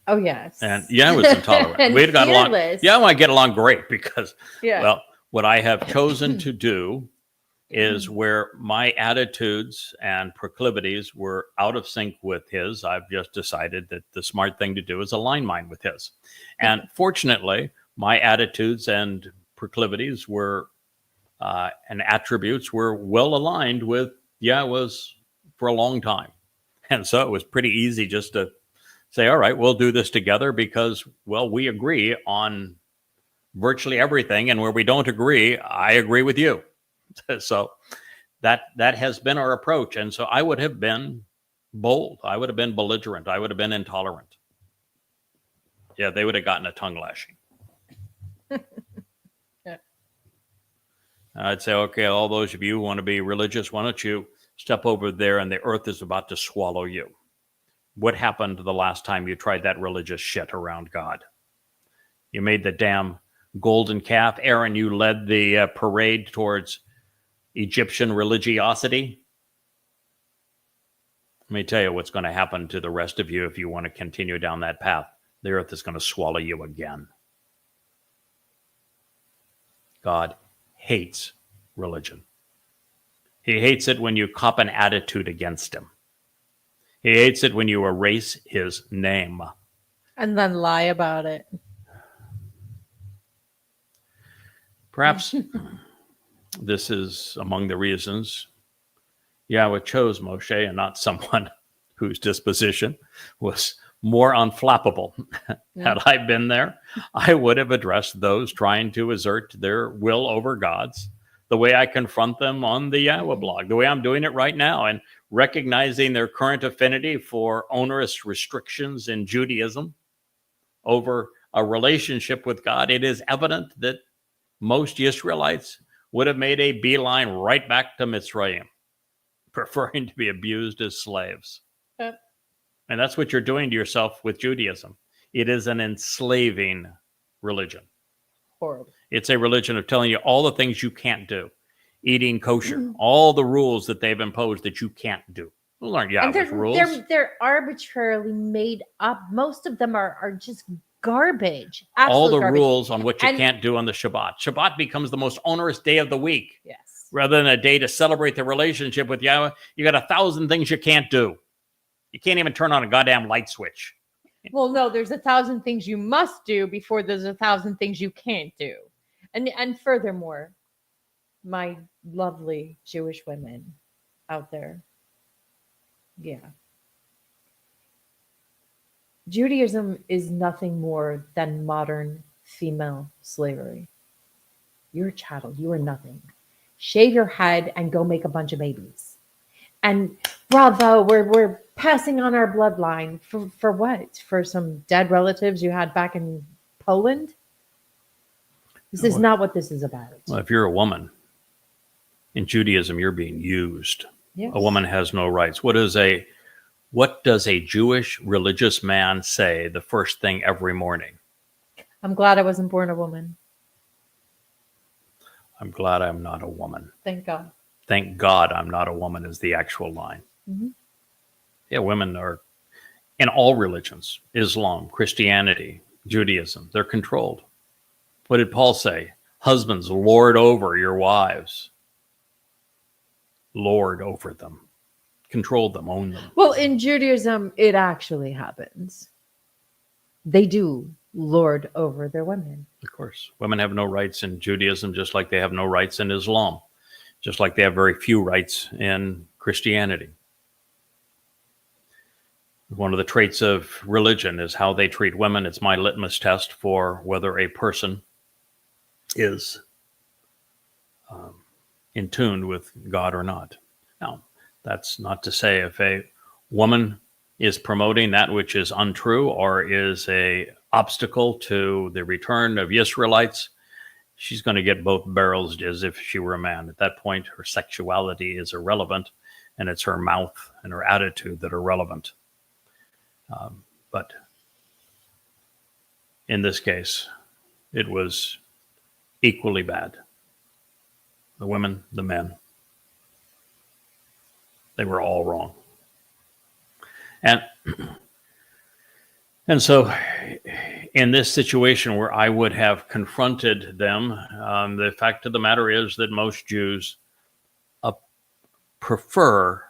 oh yes, And I was intolerant. and We'd got along. fearless. Yeah, I get along great because, Yeah. well, what I have chosen to do is where my attitudes and proclivities were out of sync with his. I've just decided that the smart thing to do is align mine with his. And fortunately, my attitudes and proclivities were and attributes were well aligned with Yahweh's for a long time. And so it was pretty easy just to say, all right, we'll do this together because, well, we agree on virtually everything. And where we don't agree, I agree with you. So that has been our approach. And so I would have been bold. I would have been belligerent. I would have been intolerant. Yeah, they would have gotten a tongue lashing. Yeah. I'd say, okay, all those of you who want to be religious, why don't you step over there and the earth is about to swallow you. What happened the last time you tried that religious shit around God? You made the damn golden calf. Aaron, you led the parade towards Egyptian religiosity. Let me tell you what's going to happen to the rest of you if you want to continue down that path. The earth is going to swallow you again. God hates religion. He hates it when you cop an attitude against him. He hates it when you erase his name. And then lie about it. Perhaps this is among the reasons Yahweh chose Moshe and not someone whose disposition was more unflappable. Had I been there, I would have addressed those trying to assert their will over God's the way I confront them on the Yahowah blog, the way I'm doing it right now, and recognizing their current affinity for onerous restrictions in Judaism over a relationship with God. It is evident that most Israelites would have made a beeline right back to Mitzrayim, preferring to be abused as slaves. Yep. And that's what you're doing to yourself with Judaism. It is an enslaving religion. Horrible. It's a religion of telling you all the things you can't do. Eating kosher, all the rules that they've imposed that you can't do. Those aren't Yahweh's rules. They're arbitrarily made up. Most of them are just garbage. All the garbage. rules on what you can't do on the Shabbat. Shabbat becomes the most onerous day of the week. Yes. Rather than a day to celebrate the relationship with Yahweh, you got 1,000 things you can't do. You can't even turn on a goddamn light switch. Well, no, there's 1,000 things you must do before there's 1,000 things you can't do. And furthermore, my lovely Jewish women out there. Yeah. Judaism is nothing more than modern female slavery. You're a chattel. You are nothing. Shave your head and go make a bunch of babies. And bravo, we're passing on our bloodline. For what? For some dead relatives you had back in Poland? This is not what this is about. Well, if you're a woman, in Judaism, you're being used. Yes. A woman has no rights. What does a Jewish religious man say the first thing every morning? I'm glad I wasn't born a woman. I'm glad I'm not a woman. Thank God. Thank God I'm not a woman is the actual line. Mm-hmm. Yeah, women are in all religions, Islam, Christianity, Judaism, they're controlled. What did Paul say? Husbands, lord over your wives. Lord over them. Control them, own them. Well, in Judaism, it actually happens. They do lord over their women. Of course. Women have no rights in Judaism, just like they have no rights in Islam, just like they have very few rights in Christianity. One of the traits of religion is how they treat women. It's my litmus test for whether a person is in tune with God or not. Now, that's not to say if a woman is promoting that which is untrue or is a obstacle to the return of Israelites, she's going to get both barrels as if she were a man. At that point, her sexuality is irrelevant, and it's her mouth and her attitude that are relevant. But in this case, it was equally bad. The women, the men, they were all wrong. And so in this situation where I would have confronted them, the fact of the matter is that most Jews prefer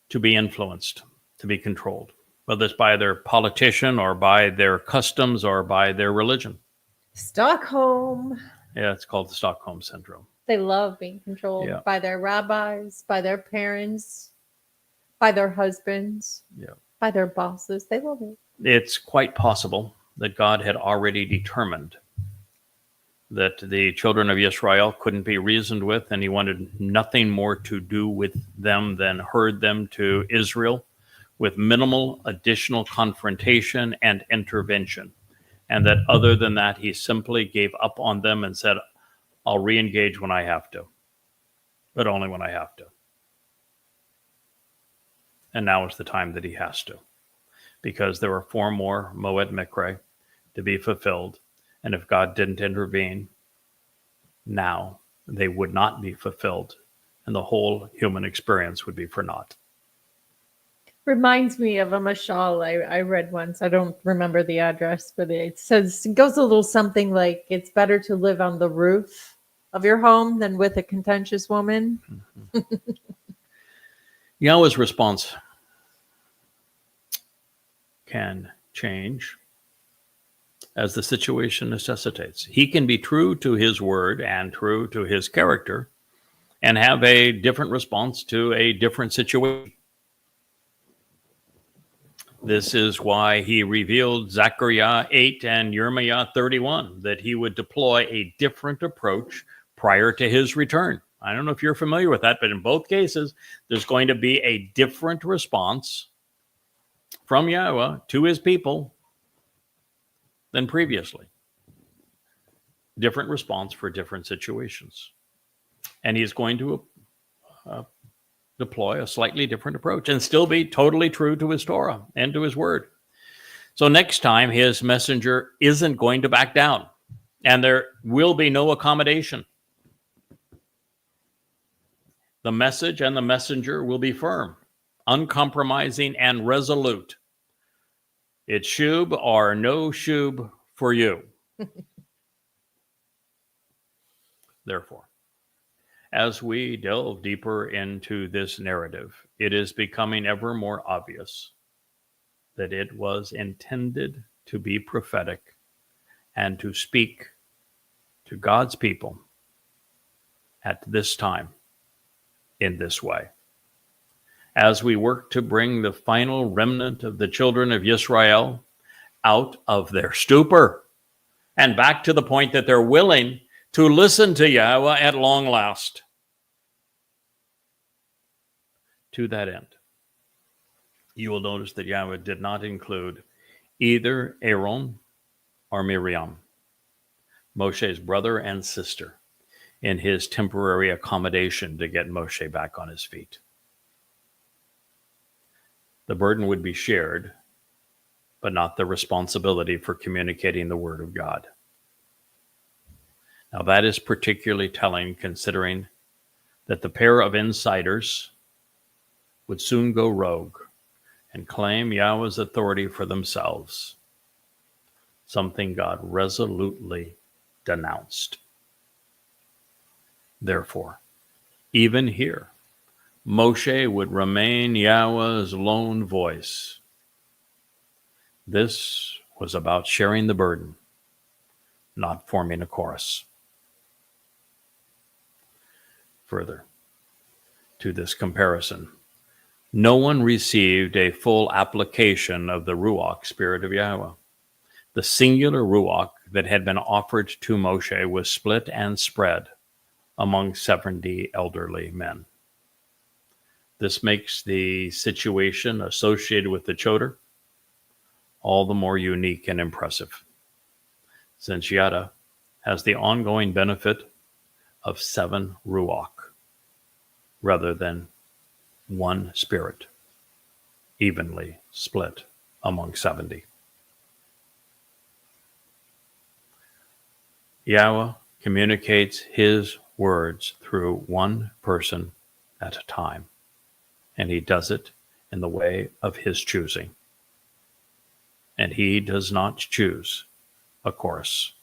to be influenced, to be controlled, whether it's by their politician or by their customs or by their religion. Stockholm. Yeah, it's called the Stockholm Syndrome. They love being controlled by their rabbis, by their parents, by their husbands, by their bosses. They love it. It's quite possible that God had already determined that the children of Israel couldn't be reasoned with, and he wanted nothing more to do with them than herd them to Israel with minimal additional confrontation and intervention. And that other than that, he simply gave up on them and said, I'll re-engage when I have to, but only when I have to. And now is the time that he has to, because there are 4 more Moed Mikre to be fulfilled. And if God didn't intervene, now they would not be fulfilled, and the whole human experience would be for naught. Reminds me of a mashal I read once. I don't remember the address, but it goes a little something like, it's better to live on the roof of your home than with a contentious woman. Mm-hmm. Yahweh's response can change as the situation necessitates. He can be true to his word and true to his character and have a different response to a different situation. This is why he revealed Zechariah 8 and Yirmiah 31, that he would deploy a different approach prior to his return. I don't know if you're familiar with that, but in both cases, there's going to be a different response from Yahweh to his people than previously. Different response for different situations. And he's going to deploy a slightly different approach and still be totally true to his Torah and to his word. So next time, his messenger isn't going to back down, and there will be no accommodation. The message and the messenger will be firm, uncompromising, and resolute. It's shub or no shub for you. Therefore, as we delve deeper into this narrative, it is becoming ever more obvious that it was intended to be prophetic and to speak to God's people at this time in this way. As we work to bring the final remnant of the children of Israel out of their stupor and back to the point that they're willing to listen to Yahweh at long last. To that end, you will notice that Yahweh did not include either Aaron or Miriam, Moshe's brother and sister, in his temporary accommodation to get Moshe back on his feet. The burden would be shared, but not the responsibility for communicating the word of God. Now that is particularly telling, considering that the pair of insiders would soon go rogue and claim Yahweh's authority for themselves, something God resolutely denounced. Therefore, even here, Moshe would remain Yahweh's lone voice. This was about sharing the burden, not forming a chorus. Further to this comparison, no one received a full application of the Ruach, Spirit of Yahweh. The singular Ruach that had been offered to Moshe was split and spread among 70 elderly men. This makes the situation associated with the Choter all the more unique and impressive, since Yada has the ongoing benefit of 7 Ruach rather than 1 spirit, evenly split among 70. Yahweh communicates his words through one person at a time, and he does it in the way of his choosing. And he does not choose a chorus.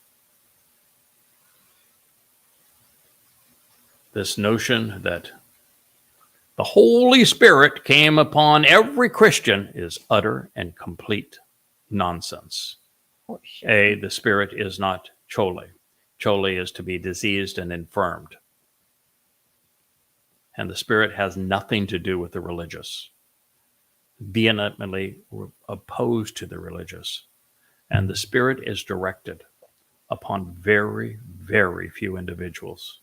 This notion that the Holy Spirit came upon every Christian is utter and complete nonsense. Oh, shit. The Spirit is not chole. Chole is to be diseased and infirmed. And the Spirit has nothing to do with the religious. Vehemently opposed to the religious. And the Spirit is directed upon very, very few individuals,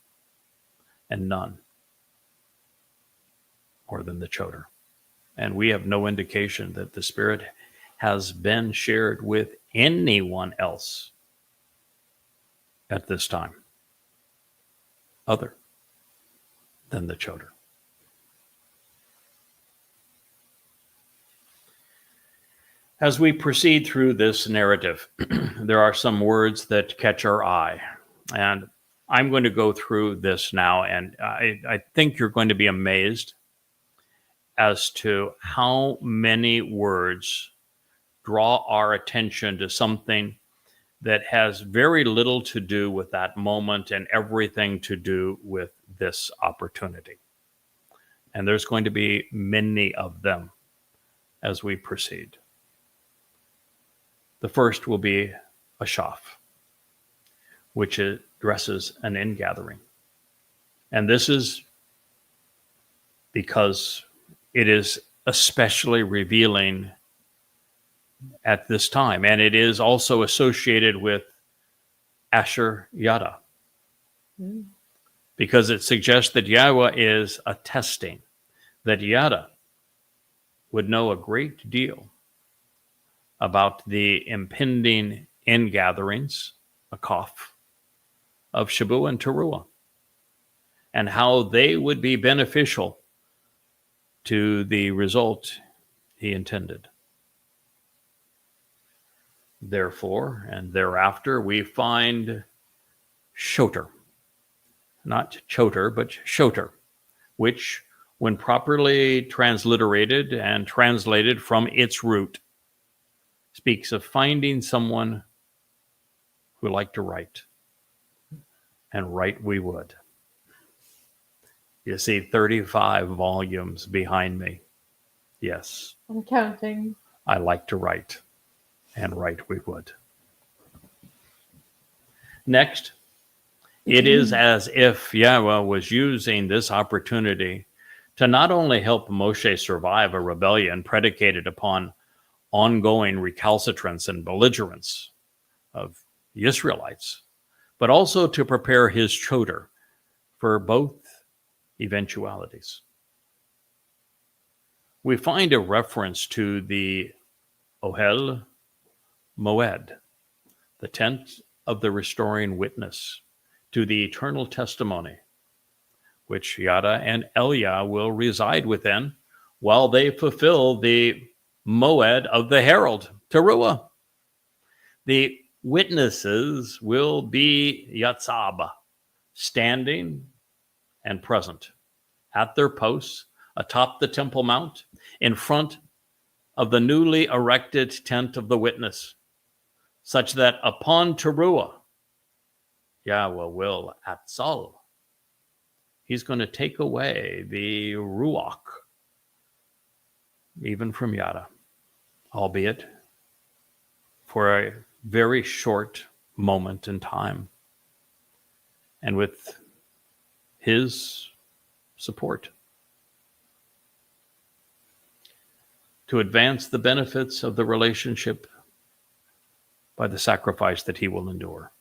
and none more than the Choter. And we have no indication that the Spirit has been shared with anyone else at this time other than the Choter. As we proceed through this narrative, there are some words that catch our eye. And I'm going to go through this now, and I think you're going to be amazed as to how many words draw our attention to something that has very little to do with that moment and everything to do with this opportunity. And there's going to be many of them as we proceed. The first will be a shaf, which addresses an ingathering. And this is because it is especially revealing at this time. And it is also associated with Asher Yada, because it suggests that Yahweh is attesting that Yada would know a great deal about the impending ingatherings, a cough, of Shabu and Towrah, and how they would be beneficial to the result he intended. Therefore, and thereafter, we find Choter, not Choter, but Choter, which, when properly transliterated and translated from its root, speaks of finding someone who liked to write. And write we would. You see 35 volumes behind me. Yes. I'm counting. I like to write, and write we would. Next, it is as if Yahweh was using this opportunity to not only help Moshe survive a rebellion predicated upon ongoing recalcitrance and belligerence of the Israelites, but also to prepare his Choter for both eventualities. We find a reference to the Ohel Moed, the tent of the restoring witness, to the eternal testimony, which Yada and Elia will reside within while they fulfill the Moed of the herald, Teruah. The witnesses will be Yatzab, standing and present at their posts atop the Temple Mount in front of the newly erected tent of the witness, such that upon Teruah, Yahweh will atzal. He's going to take away the ruach, even from Yada, albeit for a very short moment in time, and with his support, to advance the benefits of the relationship by the sacrifice that he will endure.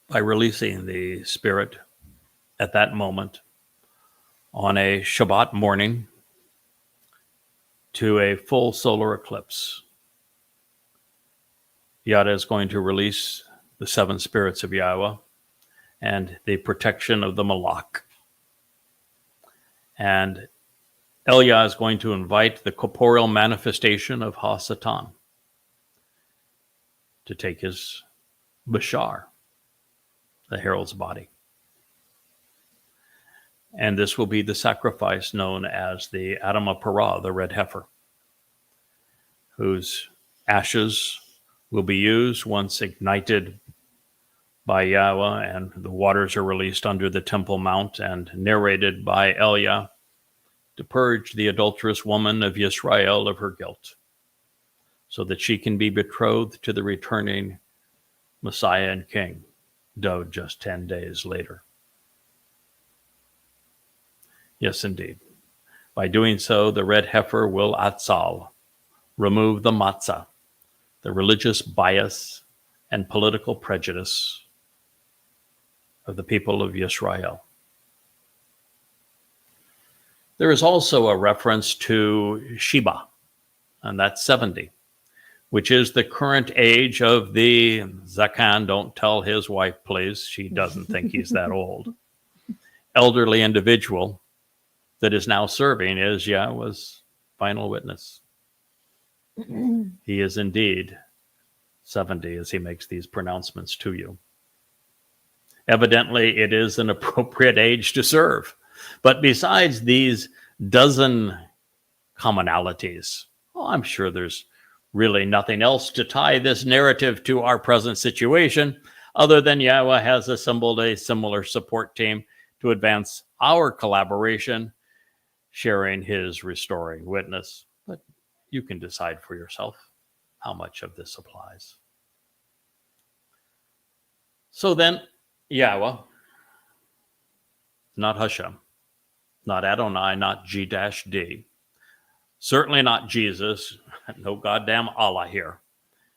By releasing the Spirit at that moment on a Shabbat morning to a full solar eclipse, Yada is going to release the seven spirits of Yahweh and the protection of the Malach. And Elia is going to invite the corporeal manifestation of Ha-Satan to take his Bashar, the herald's body. And this will be the sacrifice known as the Adamah Parah, the red heifer, whose ashes will be used once ignited by Yahweh, and the waters are released under the Temple Mount and narrated by Elia to purge the adulterous woman of Yisrael of her guilt, so that she can be betrothed to the returning Messiah and King, though just 10 days later. Yes, indeed. By doing so, the red heifer will atzal, remove the matzah, the religious bias and political prejudice of the people of Yisrael. There is also a reference to Sheba, and that's 70, which is the current age of the Zakan, don't tell his wife, please, she doesn't think he's that old, elderly individual that is now serving as Yahweh's final witness. He is indeed 70 as he makes these pronouncements to you. Evidently, it is an appropriate age to serve. But besides these dozen commonalities, I'm sure there's really nothing else to tie this narrative to our present situation, other than Yahweh has assembled a similar support team to advance our collaboration, sharing his restoring witness. But you can decide for yourself how much of this applies. So then, Yahweh, not Hashem, not Adonai, not G-D, certainly not Jesus, no goddamn Allah here.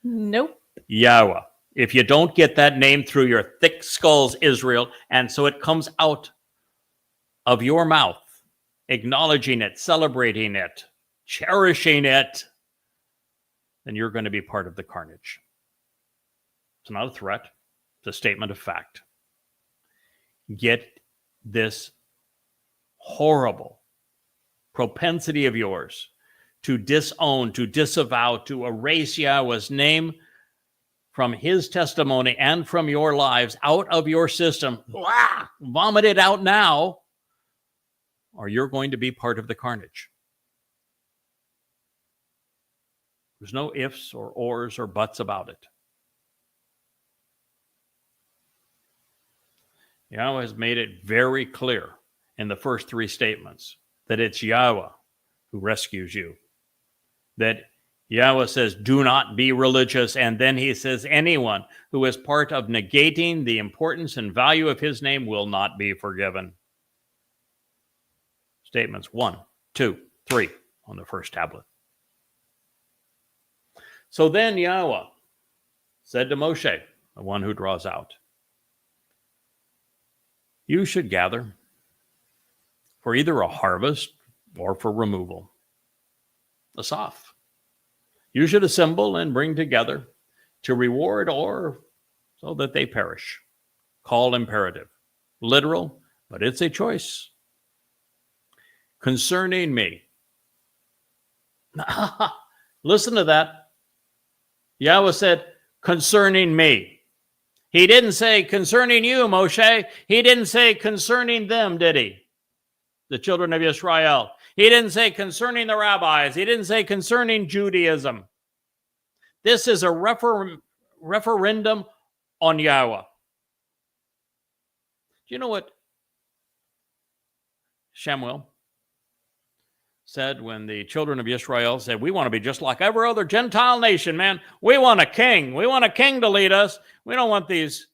Nope. Yahweh. If you don't get that name through your thick skulls, Israel, and so it comes out of your mouth, acknowledging it, celebrating it, cherishing it, then you're going to be part of the carnage. It's not a threat. It's a statement of fact. Get this horrible propensity of yours to disown, to disavow, to erase Yahweh's name from his testimony and from your lives out of your system. Vomit it out now, or you're going to be part of the carnage. There's no ifs or ors or buts about it. Yahweh has made it very clear in the first three statements that it's Yahweh who rescues you. That Yahweh says, do not be religious. And then he says, anyone who is part of negating the importance and value of his name will not be forgiven. Statements 1, 2, 3 on the first tablet. So then Yahweh said to Moshe, the one who draws out, you should gather for either a harvest or for removal. Asaph. You should assemble and bring together to reward or so that they perish. Call imperative. Literal, but it's a choice. Concerning me. Listen to that. Yahweh said, concerning me. He didn't say concerning you, Moshe. He didn't say concerning them, did he? The children of Israel. He didn't say concerning the rabbis. He didn't say concerning Judaism. This is a referendum on Yahweh. Do you know what Shamuel said when the children of Israel said, we want to be just like every other Gentile nation, man. We want a king. We want a king to lead us. We don't want these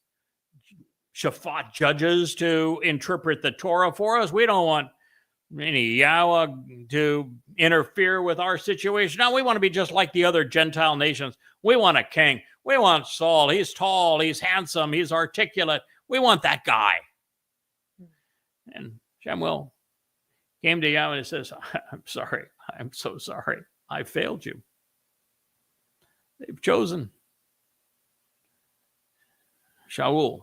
Shaphat judges to interpret the Torah for us. We don't want any Yahweh to interfere with our situation. No, we want to be just like the other Gentile nations. We want a king. We want Saul. He's tall. He's handsome. He's articulate. We want that guy. And Shamuel came to Yahweh and says, I'm sorry. I'm so sorry. I failed you. They've chosen Shaul,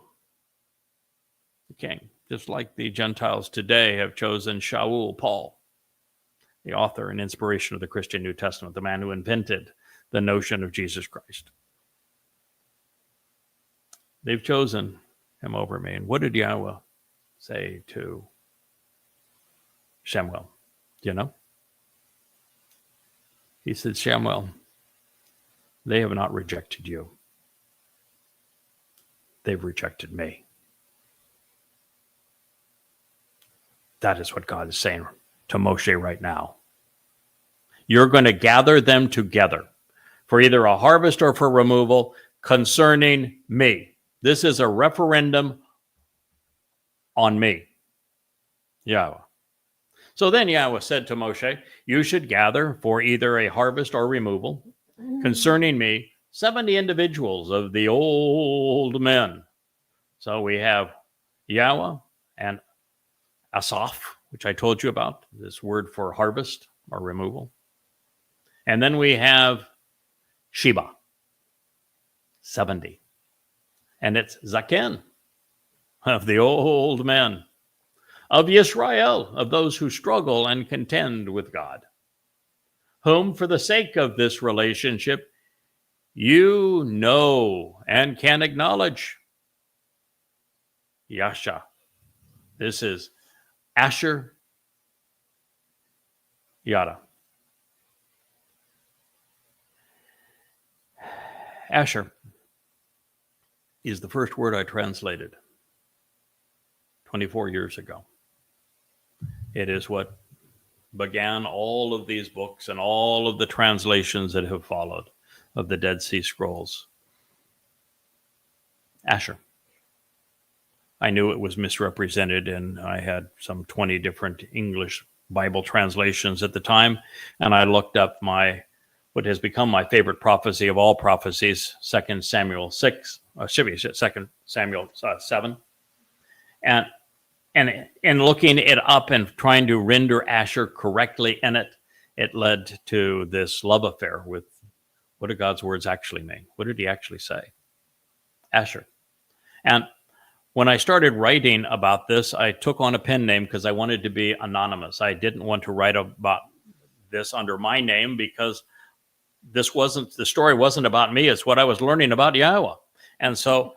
the king, just like the Gentiles today have chosen Shaul, Paul, the author and inspiration of the Christian New Testament, the man who invented the notion of Jesus Christ. They've chosen him over me. And what did Yahweh say to Shemuel, you know? He said, Shemuel, they have not rejected you. They've rejected me. That is what God is saying to Moshe right now. You're going to gather them together for either a harvest or for removal concerning me. This is a referendum on me, Yahweh. So then Yahweh said to Moshe, you should gather for either a harvest or removal concerning me 70 individuals of the old men. So we have Yahweh and Asaph, which I told you about, this word for harvest or removal. And then we have Sheba, 70. And it's Zaken, of the old men, of Yisrael, of those who struggle and contend with God, whom for the sake of this relationship, you know and can acknowledge. Yasha. This is Asher, Yada. Asher is the first word I translated 24 years ago. It is what began all of these books and all of the translations that have followed of the Dead Sea Scrolls. Asher. I knew it was misrepresented, and I had some 20 different English Bible translations at the time, and I looked up what has become my favorite prophecy of all prophecies, 2 Samuel 6, 2 Samuel 7. And in looking it up and trying to render Asher correctly in it, it led to this love affair with what do God's words actually mean? What did he actually say? Asher. And when I started writing about this, I took on a pen name because I wanted to be anonymous. I didn't want to write about this under my name because the story wasn't about me. It's what I was learning about Yahowah. And so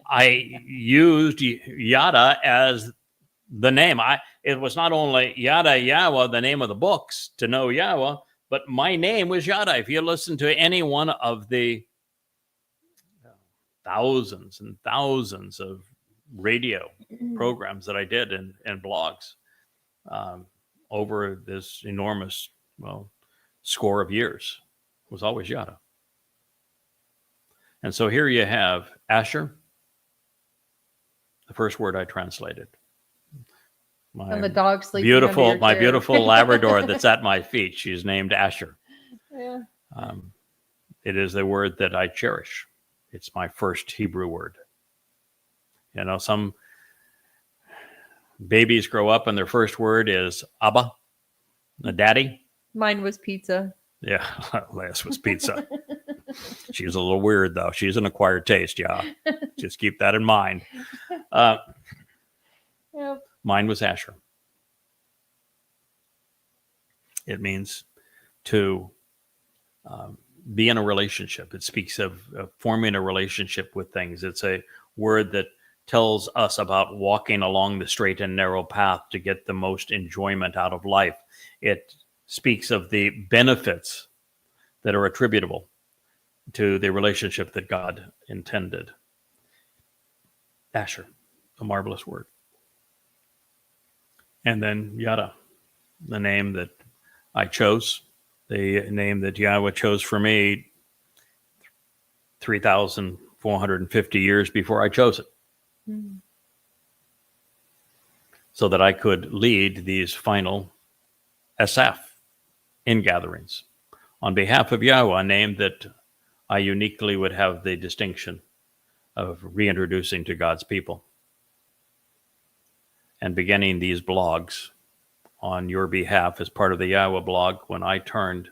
I used Yada as the name. It was not only Yada Yahowah, the name of the books, to know Yahowah, but my name was Yada. If you listen to any one of the thousands and thousands of radio programs that I did and blogs over this enormous, score of years, was always Yada. And so here you have Asher, the first word I translated. And the dog sleeping my beautiful Labrador that's at my feet. She's named Asher. Yeah. It is the word that I cherish. It's my first Hebrew word. Some babies grow up and their first word is Abba, the daddy. Mine was pizza. Yeah, last was pizza. She's a little weird, though. She's an acquired taste, yeah. Just keep that in mind. Yep. Mine was Asher. It means to be in a relationship. It speaks of forming a relationship with things. It's a word that tells us about walking along the straight and narrow path to get the most enjoyment out of life. It speaks of the benefits that are attributable to the relationship that God intended. Asher, a marvelous word. And then Yada, the name that I chose, the name that Yahweh chose for me 3,450 years before I chose it. Mm. So that I could lead these final Asaph ingatherings on behalf of Yahweh, a name that I uniquely would have the distinction of reintroducing to God's people. And beginning these blogs on your behalf as part of the Yahowah blog when I turned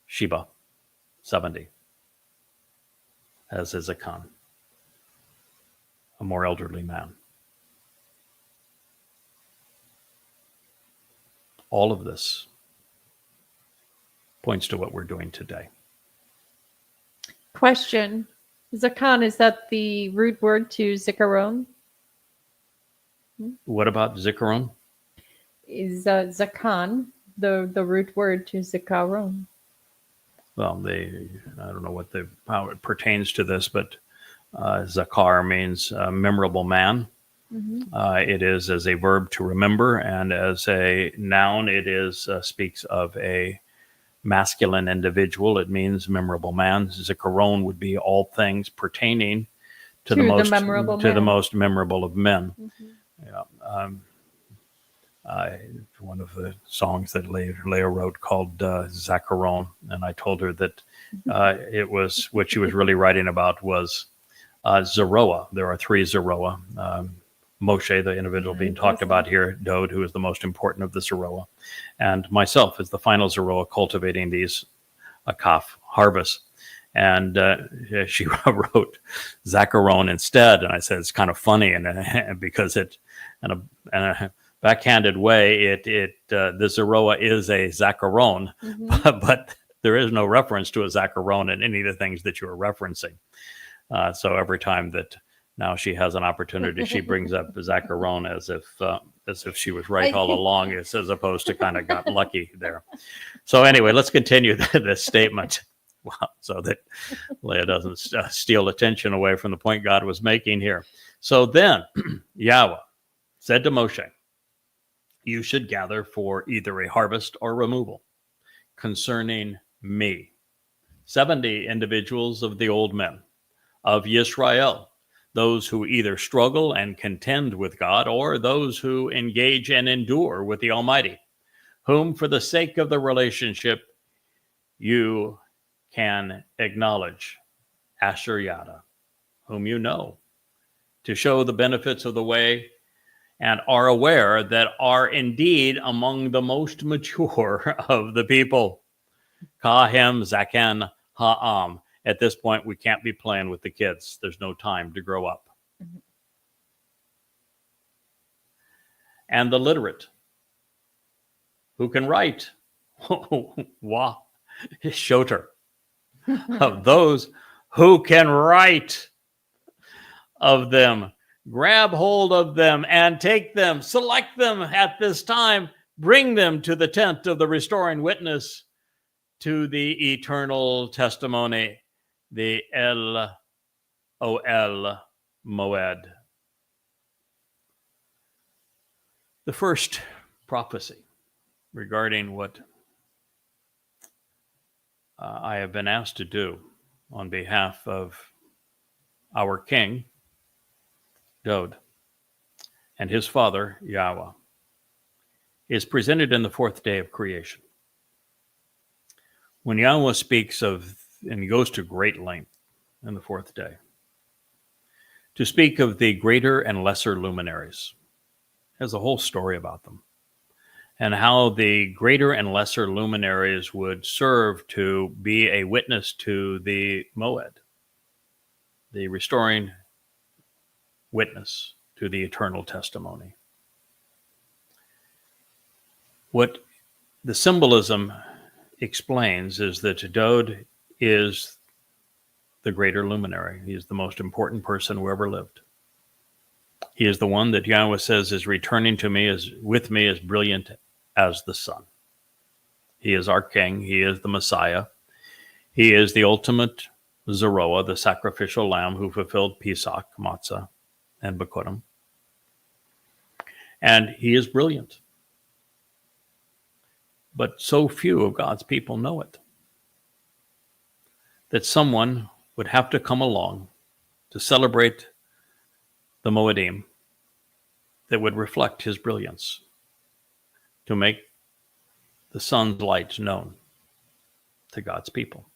Sheba 70 as Zakan, a more elderly man. All of this points to what we're doing today. Question. Zakan, is that the root word to zikaron? What about zikaron? is zakan, the root word to zikaron. Well, I don't know how it pertains to this, but zakar means memorable man. It is as a verb to remember, and as a noun, it speaks of a masculine individual. It means memorable man. Zikaron would be all things pertaining to the most memorable of men. Yeah. One of the songs that Leah wrote called Zakaron, and I told her that it was what she was really writing about was Zeroah. There are three Zeroah. Moshe, the individual being talked about here, Dode, who is the most important of the Zeroah, and myself as the final Zeroah cultivating these Akaf harvests. And she wrote Zakaron instead, and I said it's kind of funny, and because it in a backhanded way, the Zeroah is a Zakaron, but there is no reference to a Zakaron in any of the things that you are referencing. So every time that now she has an opportunity, she brings up Zakaron as if she was right all along, as opposed to kind of got lucky there. So anyway, let's continue this statement. Wow, so that Leah doesn't steal attention away from the point God was making here. So then Yahweh said to Moshe, you should gather for either a harvest or removal concerning me 70 individuals of the old men of Yisrael, those who either struggle and contend with God, or those who engage and endure with the Almighty, whom for the sake of the relationship you can acknowledge, Asher Yada, whom you know, to show the benefits of the way, and are aware that are indeed among the most mature of the people. Kahem Zaken Ha'am. At this point, we can't be playing with the kids. There's no time to grow up. And the literate, who can write, YAHOWAH Choter, of those who can write, of them, grab hold of them and take them, select them at this time, bring them to the tent of the restoring witness, to the eternal testimony, the El Oel Moed. The first prophecy regarding what I have been asked to do on behalf of our king, Dode, and his father, Yahweh, is presented in the fourth day of creation. When Yahweh speaks of, and he goes to great length in the fourth day, to speak of the greater and lesser luminaries, has a whole story about them, and how the greater and lesser luminaries would serve to be a witness to the Moed, the restoring witness to the eternal testimony. What the symbolism explains is that Dode is the greater luminary. He is the most important person who ever lived. He is the one that Yahweh says is returning to me, with me as brilliant as the sun. He is our king. He is the Messiah. He is the ultimate Zeroah, the sacrificial lamb who fulfilled Pesach, Matzah, and Bikurim. And he is brilliant. But so few of God's people know it, that someone would have to come along to celebrate the Moedim that would reflect his brilliance, to make the sun's light known to God's people.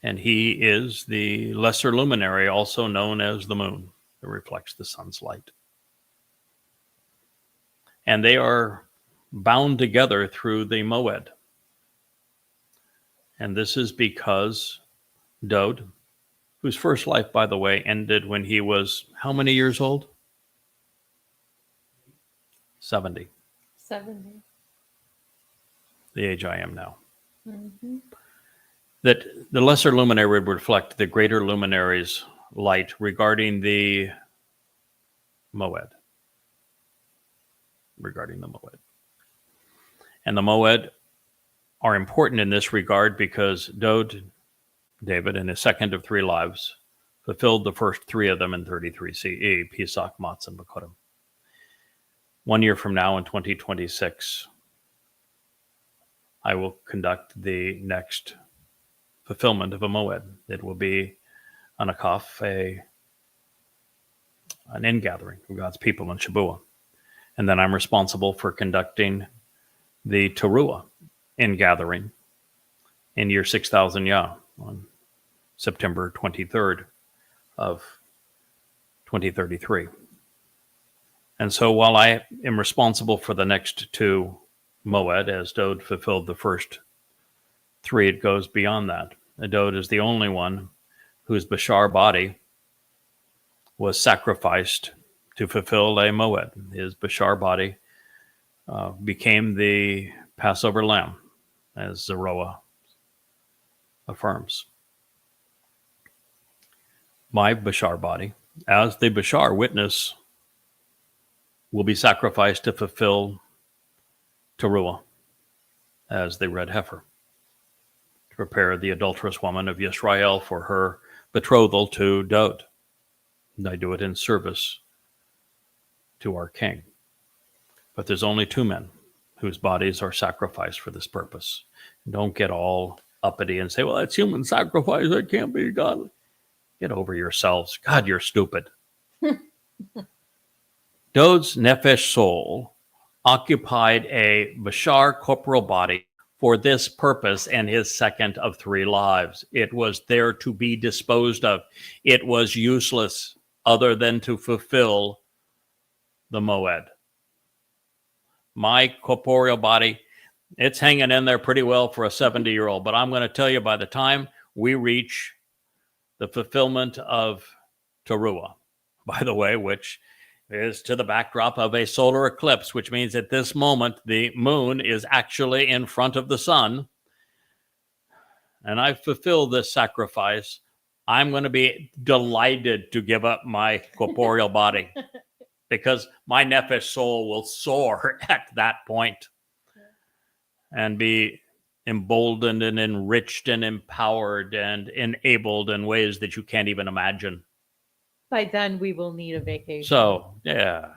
And he is the lesser luminary, also known as the moon, that reflects the sun's light. And they are bound together through the Moed. And this is because Dode, whose first life, by the way, ended when he was how many years old? 70. 70. The age I am now. Mm-hmm. That the lesser luminary would reflect the greater luminary's light regarding the Moed. And the Moed are important in this regard because David, in his second of 3 lives, fulfilled the first 3 of them in 33 CE, Pesach, Matzah, and Bakorim. 1 year from now, in 2026, I will conduct the next fulfillment of a Moed. It will be an Akaf, an ingathering of God's people in Shabuah. And then I'm responsible for conducting the Towrah ingathering in year 6000 Yah on September 23rd of 2033. And so while I am responsible for the next 2 Moed, as Dode fulfilled the first 3, it goes beyond that. Dode is the only one whose Bashar body was sacrificed to fulfill a Moed. His Bashar body became the Passover lamb, as Zeroah affirms. My Bashar body, as the Bashar witness, will be sacrificed to fulfill Teruah as the red heifer, to prepare the adulterous woman of Yisrael for her betrothal to Dode. And I do it in service to our king. But there's only 2 men whose bodies are sacrificed for this purpose. Don't get all uppity and say, well, that's human sacrifice. That can't be godly. Get over yourselves. God, you're stupid. Dode's nefesh soul occupied a Bashar corporal body for this purpose in his second of 3 lives. It was there to be disposed of. It was useless other than to fulfill the Moed. My corporeal body, it's hanging in there pretty well for a 70-year-old, but I'm going to tell you, by the time we reach the fulfillment of Teruah, by the way, which is to the backdrop of a solar eclipse, which means at this moment the moon is actually in front of the sun, and I fulfill this sacrifice, I'm going to be delighted to give up my corporeal body because my nefesh soul will soar at that point and be emboldened and enriched and empowered and enabled in ways that you can't even imagine. By then, we will need a vacation. So, yeah,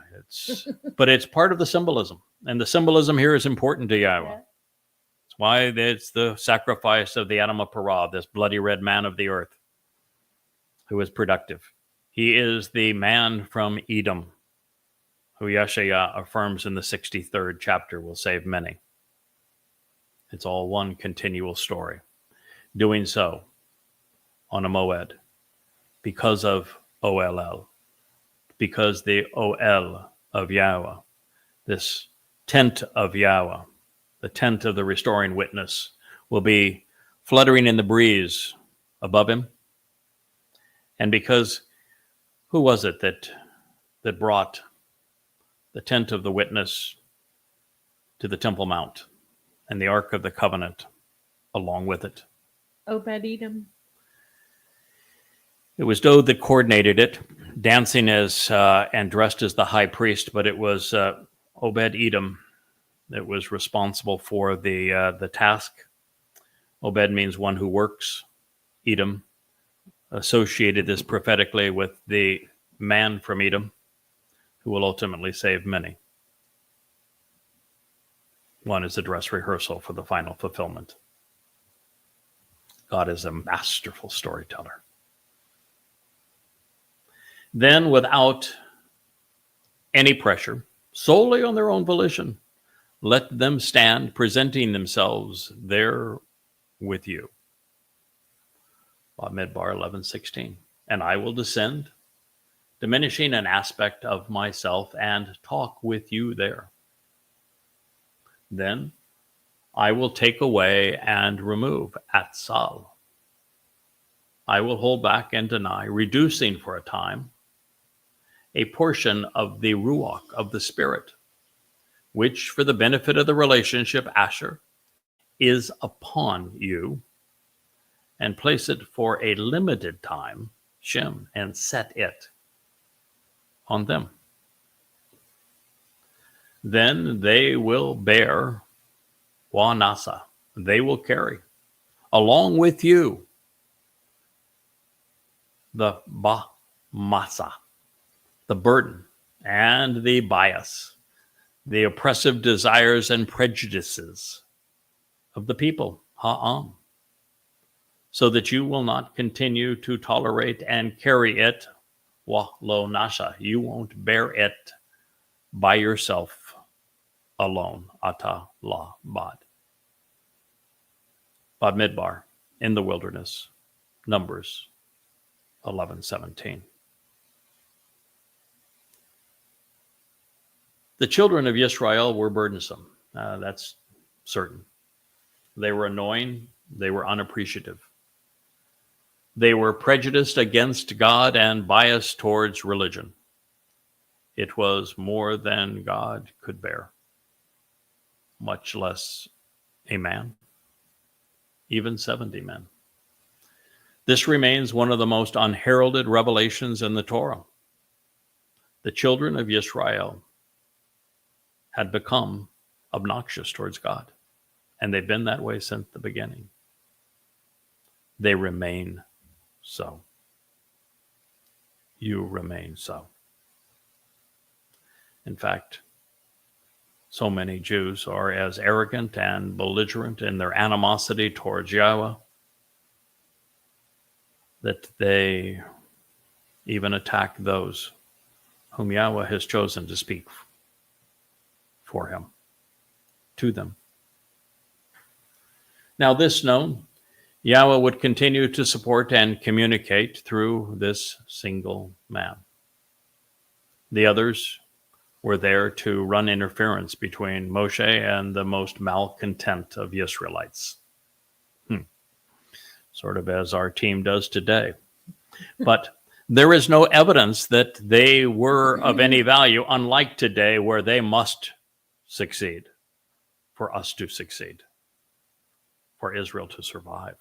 but it's part of the symbolism. And the symbolism here is important to Yahweh. Yeah. That's why it's the sacrifice of the Adam of Parah, this bloody red man of the earth, who is productive. He is the man from Edom, who Yeshaya affirms in the 63rd chapter will save many. It's all one continual story. Doing so on a Moed because of OLL, because the OL of Yahweh, this tent of Yahweh, the tent of the restoring witness, will be fluttering in the breeze above him. And because who was it that brought the tent of the witness to the Temple Mount and the Ark of the Covenant along with it? Obed-Edom. It was Dode that coordinated it, dancing as and dressed as the high priest, but it was Obed-Edom that was responsible for the task. Obed means one who works. Edom associated this prophetically with the man from Edom who will ultimately save many. One is a dress rehearsal for the final fulfillment. God is a masterful storyteller. Then, without any pressure, solely on their own volition, let them stand presenting themselves there with you. Bamidbar 11:16. And I will descend, diminishing an aspect of myself, and talk with you there. Then I will take away and remove Atzal. I will hold back and deny, reducing for a time a portion of the Ruach of the Spirit, which for the benefit of the relationship, Asher, is upon you, and place it for a limited time, Shem, and set it on them. Then they will bear Wa nasa. They will carry along with you the ba masa, the burden and the bias, the oppressive desires and prejudices of the people, ha'am, so that you will not continue to tolerate and carry it, wa lo nasha. You won't bear it by yourself alone, ata la bad. Bad Midbar, in the wilderness, Numbers 11:17. The children of Israel were burdensome. That's certain. They were annoying. They were unappreciative. They were prejudiced against God and biased towards religion. It was more than God could bear, much less a man, even 70 men. This remains one of the most unheralded revelations in the Torah. The children of Israel had become obnoxious towards God, and they've been that way since the beginning. They remain so. You remain so. In fact, so many Jews are as arrogant and belligerent in their animosity towards Yahweh that they even attack those whom Yahweh has chosen to speak for him, to them. Now, this known, Yahweh would continue to support and communicate through this single man. The others were there to run interference between Moshe and the most malcontent of Israelites. Sort of as our team does today. But there is no evidence that they were of any value, unlike today, where they must succeed for us to succeed, for Israel to survive.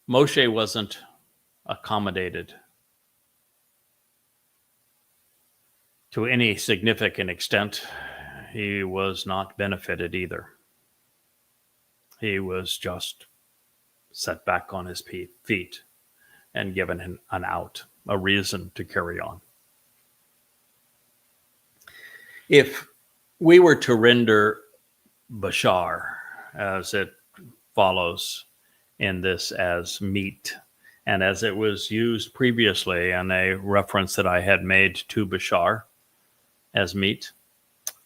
Moshe wasn't accommodated to any significant extent. He was not benefited either. He was just set back on his feet and given an out, a reason to carry on. If we were to render bashar, as it follows in this, as meat, and as it was used previously in a reference that I had made to bashar as meat,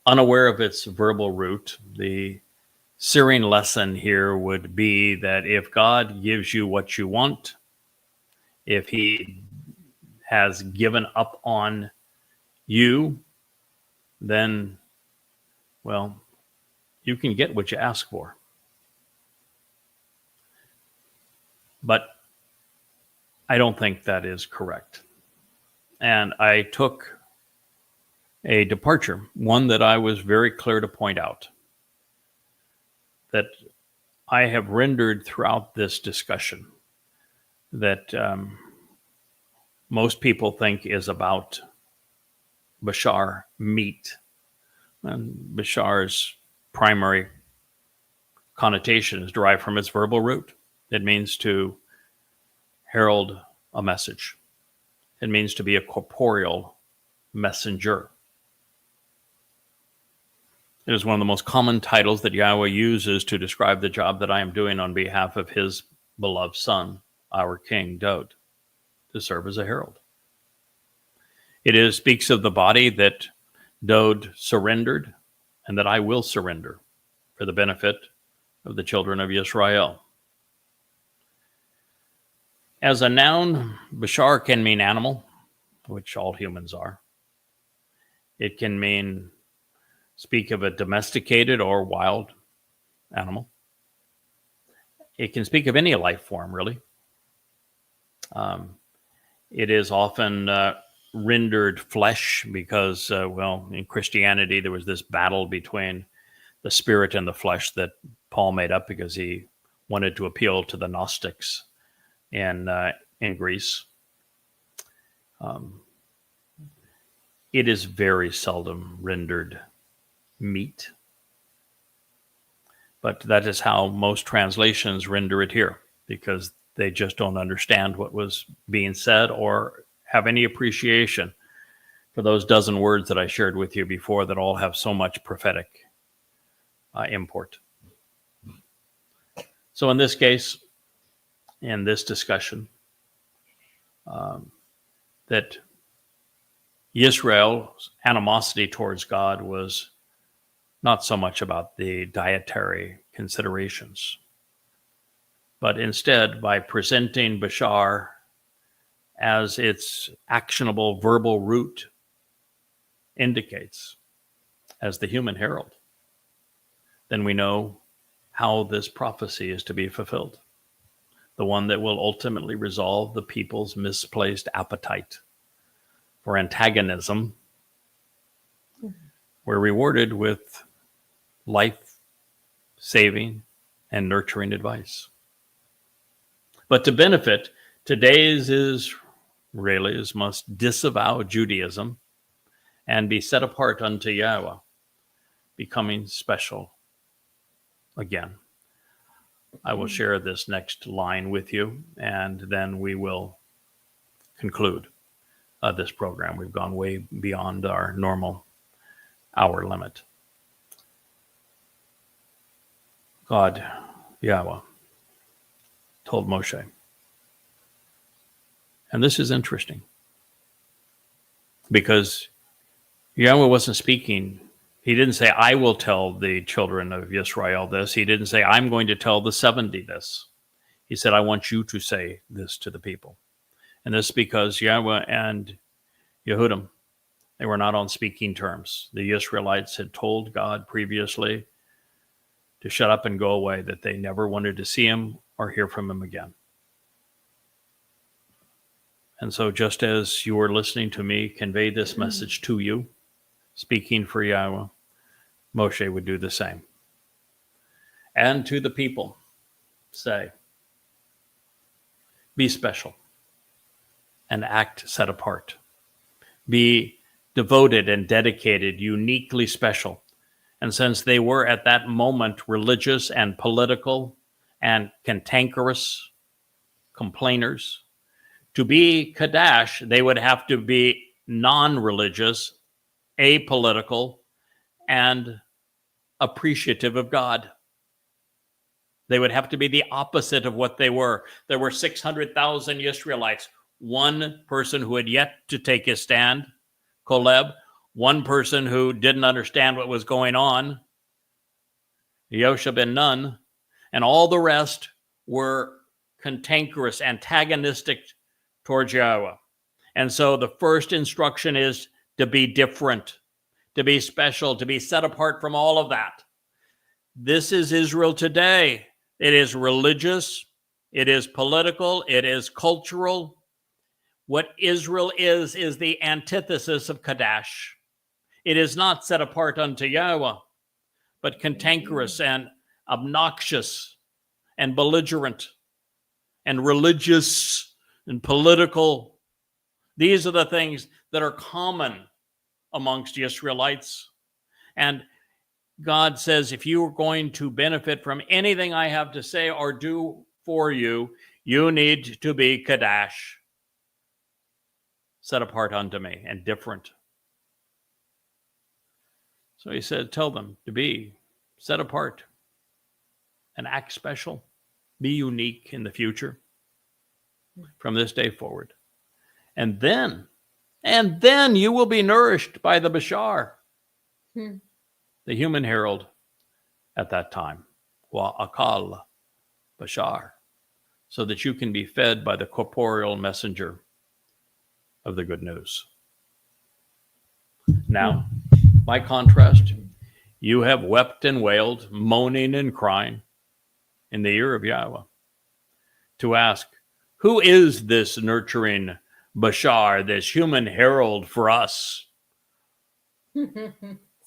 unaware of its verbal root, the Syrian lesson here would be that if God gives you what you want, if he has given up on you, then, well, you can get what you ask for. But I don't think that is correct. And I took a departure, one that I was very clear to point out, that I have rendered throughout this discussion, that most people think is about bashar, meat. And bashar's primary connotation is derived from its verbal root. It means to herald a message. It means to be a corporeal messenger. It is one of the most common titles that Yahweh uses to describe the job that I am doing on behalf of his beloved son, our King Dod, to serve as a herald. It speaks of the body that Dod surrendered and that I will surrender for the benefit of the children of Israel. As a noun, bashar can mean animal, which all humans are. It can speak of a domesticated or wild animal. It can speak of any life form, really. It is often rendered flesh because, in Christianity, there was this battle between the spirit and the flesh that Paul made up because he wanted to appeal to the Gnostics in Greece. It is very seldom rendered meat. But that is how most translations render it here, because they just don't understand what was being said or have any appreciation for those dozen words that I shared with you before that all have so much prophetic import. So in this case, in this discussion, that Israel's animosity towards God was not so much about the dietary considerations, but instead by presenting Bashar as its actionable verbal root indicates, as the human herald, then we know how this prophecy is to be fulfilled. The one that will ultimately resolve the people's misplaced appetite for antagonism. We're rewarded with life-saving and nurturing advice. But to benefit, today's Israelis must disavow Judaism and be set apart unto Yahweh, becoming special again. I will share this next line with you, and then we will conclude this program. We've gone way beyond our normal hour limit. God, Yahweh, told Moshe, and this is interesting, because Yahweh wasn't speaking. He didn't say, I will tell the children of Israel this. He didn't say, I'm going to tell the 70 this. He said, I want you to say this to the people. And this is because Yahweh and Yehudim, they were not on speaking terms. The Israelites had told God previously to shut up and go away, that they never wanted to see him or hear from him again. And so just as you were listening to me convey this message to you, speaking for Yahweh, Moshe would do the same. And to the people, say, be special and act set apart. Be devoted and dedicated, uniquely special. And since they were at that moment religious and political and cantankerous complainers, to be Kadash, they would have to be non-religious, apolitical, and appreciative of God. They would have to be the opposite of what they were. There were 600,000 Israelites. One person who had yet to take his stand, Caleb. One person who didn't understand what was going on, Yosha ben Nun. And all the rest were cantankerous, antagonistic towards Yahweh. And so the first instruction is to be different, to be special, to be set apart from all of that. This is Israel today. It is religious, it is political, it is cultural. What Israel is the antithesis of Kadash. It is not set apart unto Yahweh, but cantankerous and obnoxious and belligerent and religious and political. These are the things that are common amongst the Israelites. And God says, if you are going to benefit from anything I have to say or do for you, you need to be Kadash, set apart unto me, and different. So he said, tell them to be set apart and act special. Be unique in the future from this day forward. And then you will be nourished by the Bashar, the human herald at that time, Wa'akal Bashar, so that you can be fed by the corporeal messenger of the good news. Now, by contrast, you have wept and wailed, moaning and crying in the ear of Yahweh to ask, who is this nurturing Bashar, this human herald for us?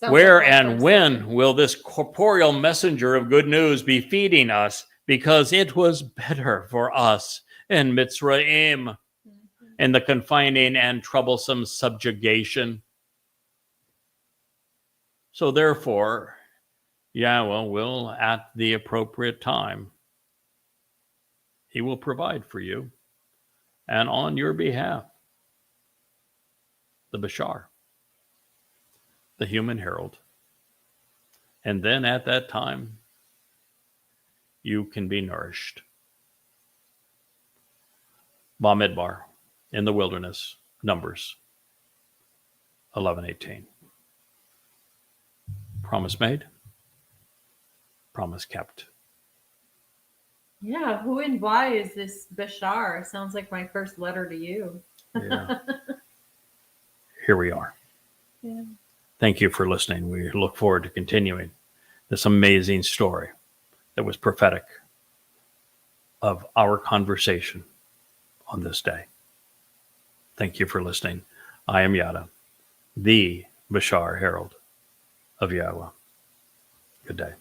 Where and when will this corporeal messenger of good news be feeding us? Because it was better for us in Mitzrayim, in the confining and troublesome subjugation. So therefore, Yahweh will, at the appropriate time, he will provide for you and on your behalf the Bashar, the human herald. And then at that time, you can be nourished. Bamidbar, in the wilderness, Numbers 11:18. Promise made, promise kept. Yeah, who and why is this Bashar? Sounds like my first letter to you. Yeah. Here we are. Yeah. Thank you for listening. We look forward to continuing this amazing story that was prophetic of our conversation on this day. Thank you for listening. I am Yada, the Bashar Herald of Yahowah. Good day.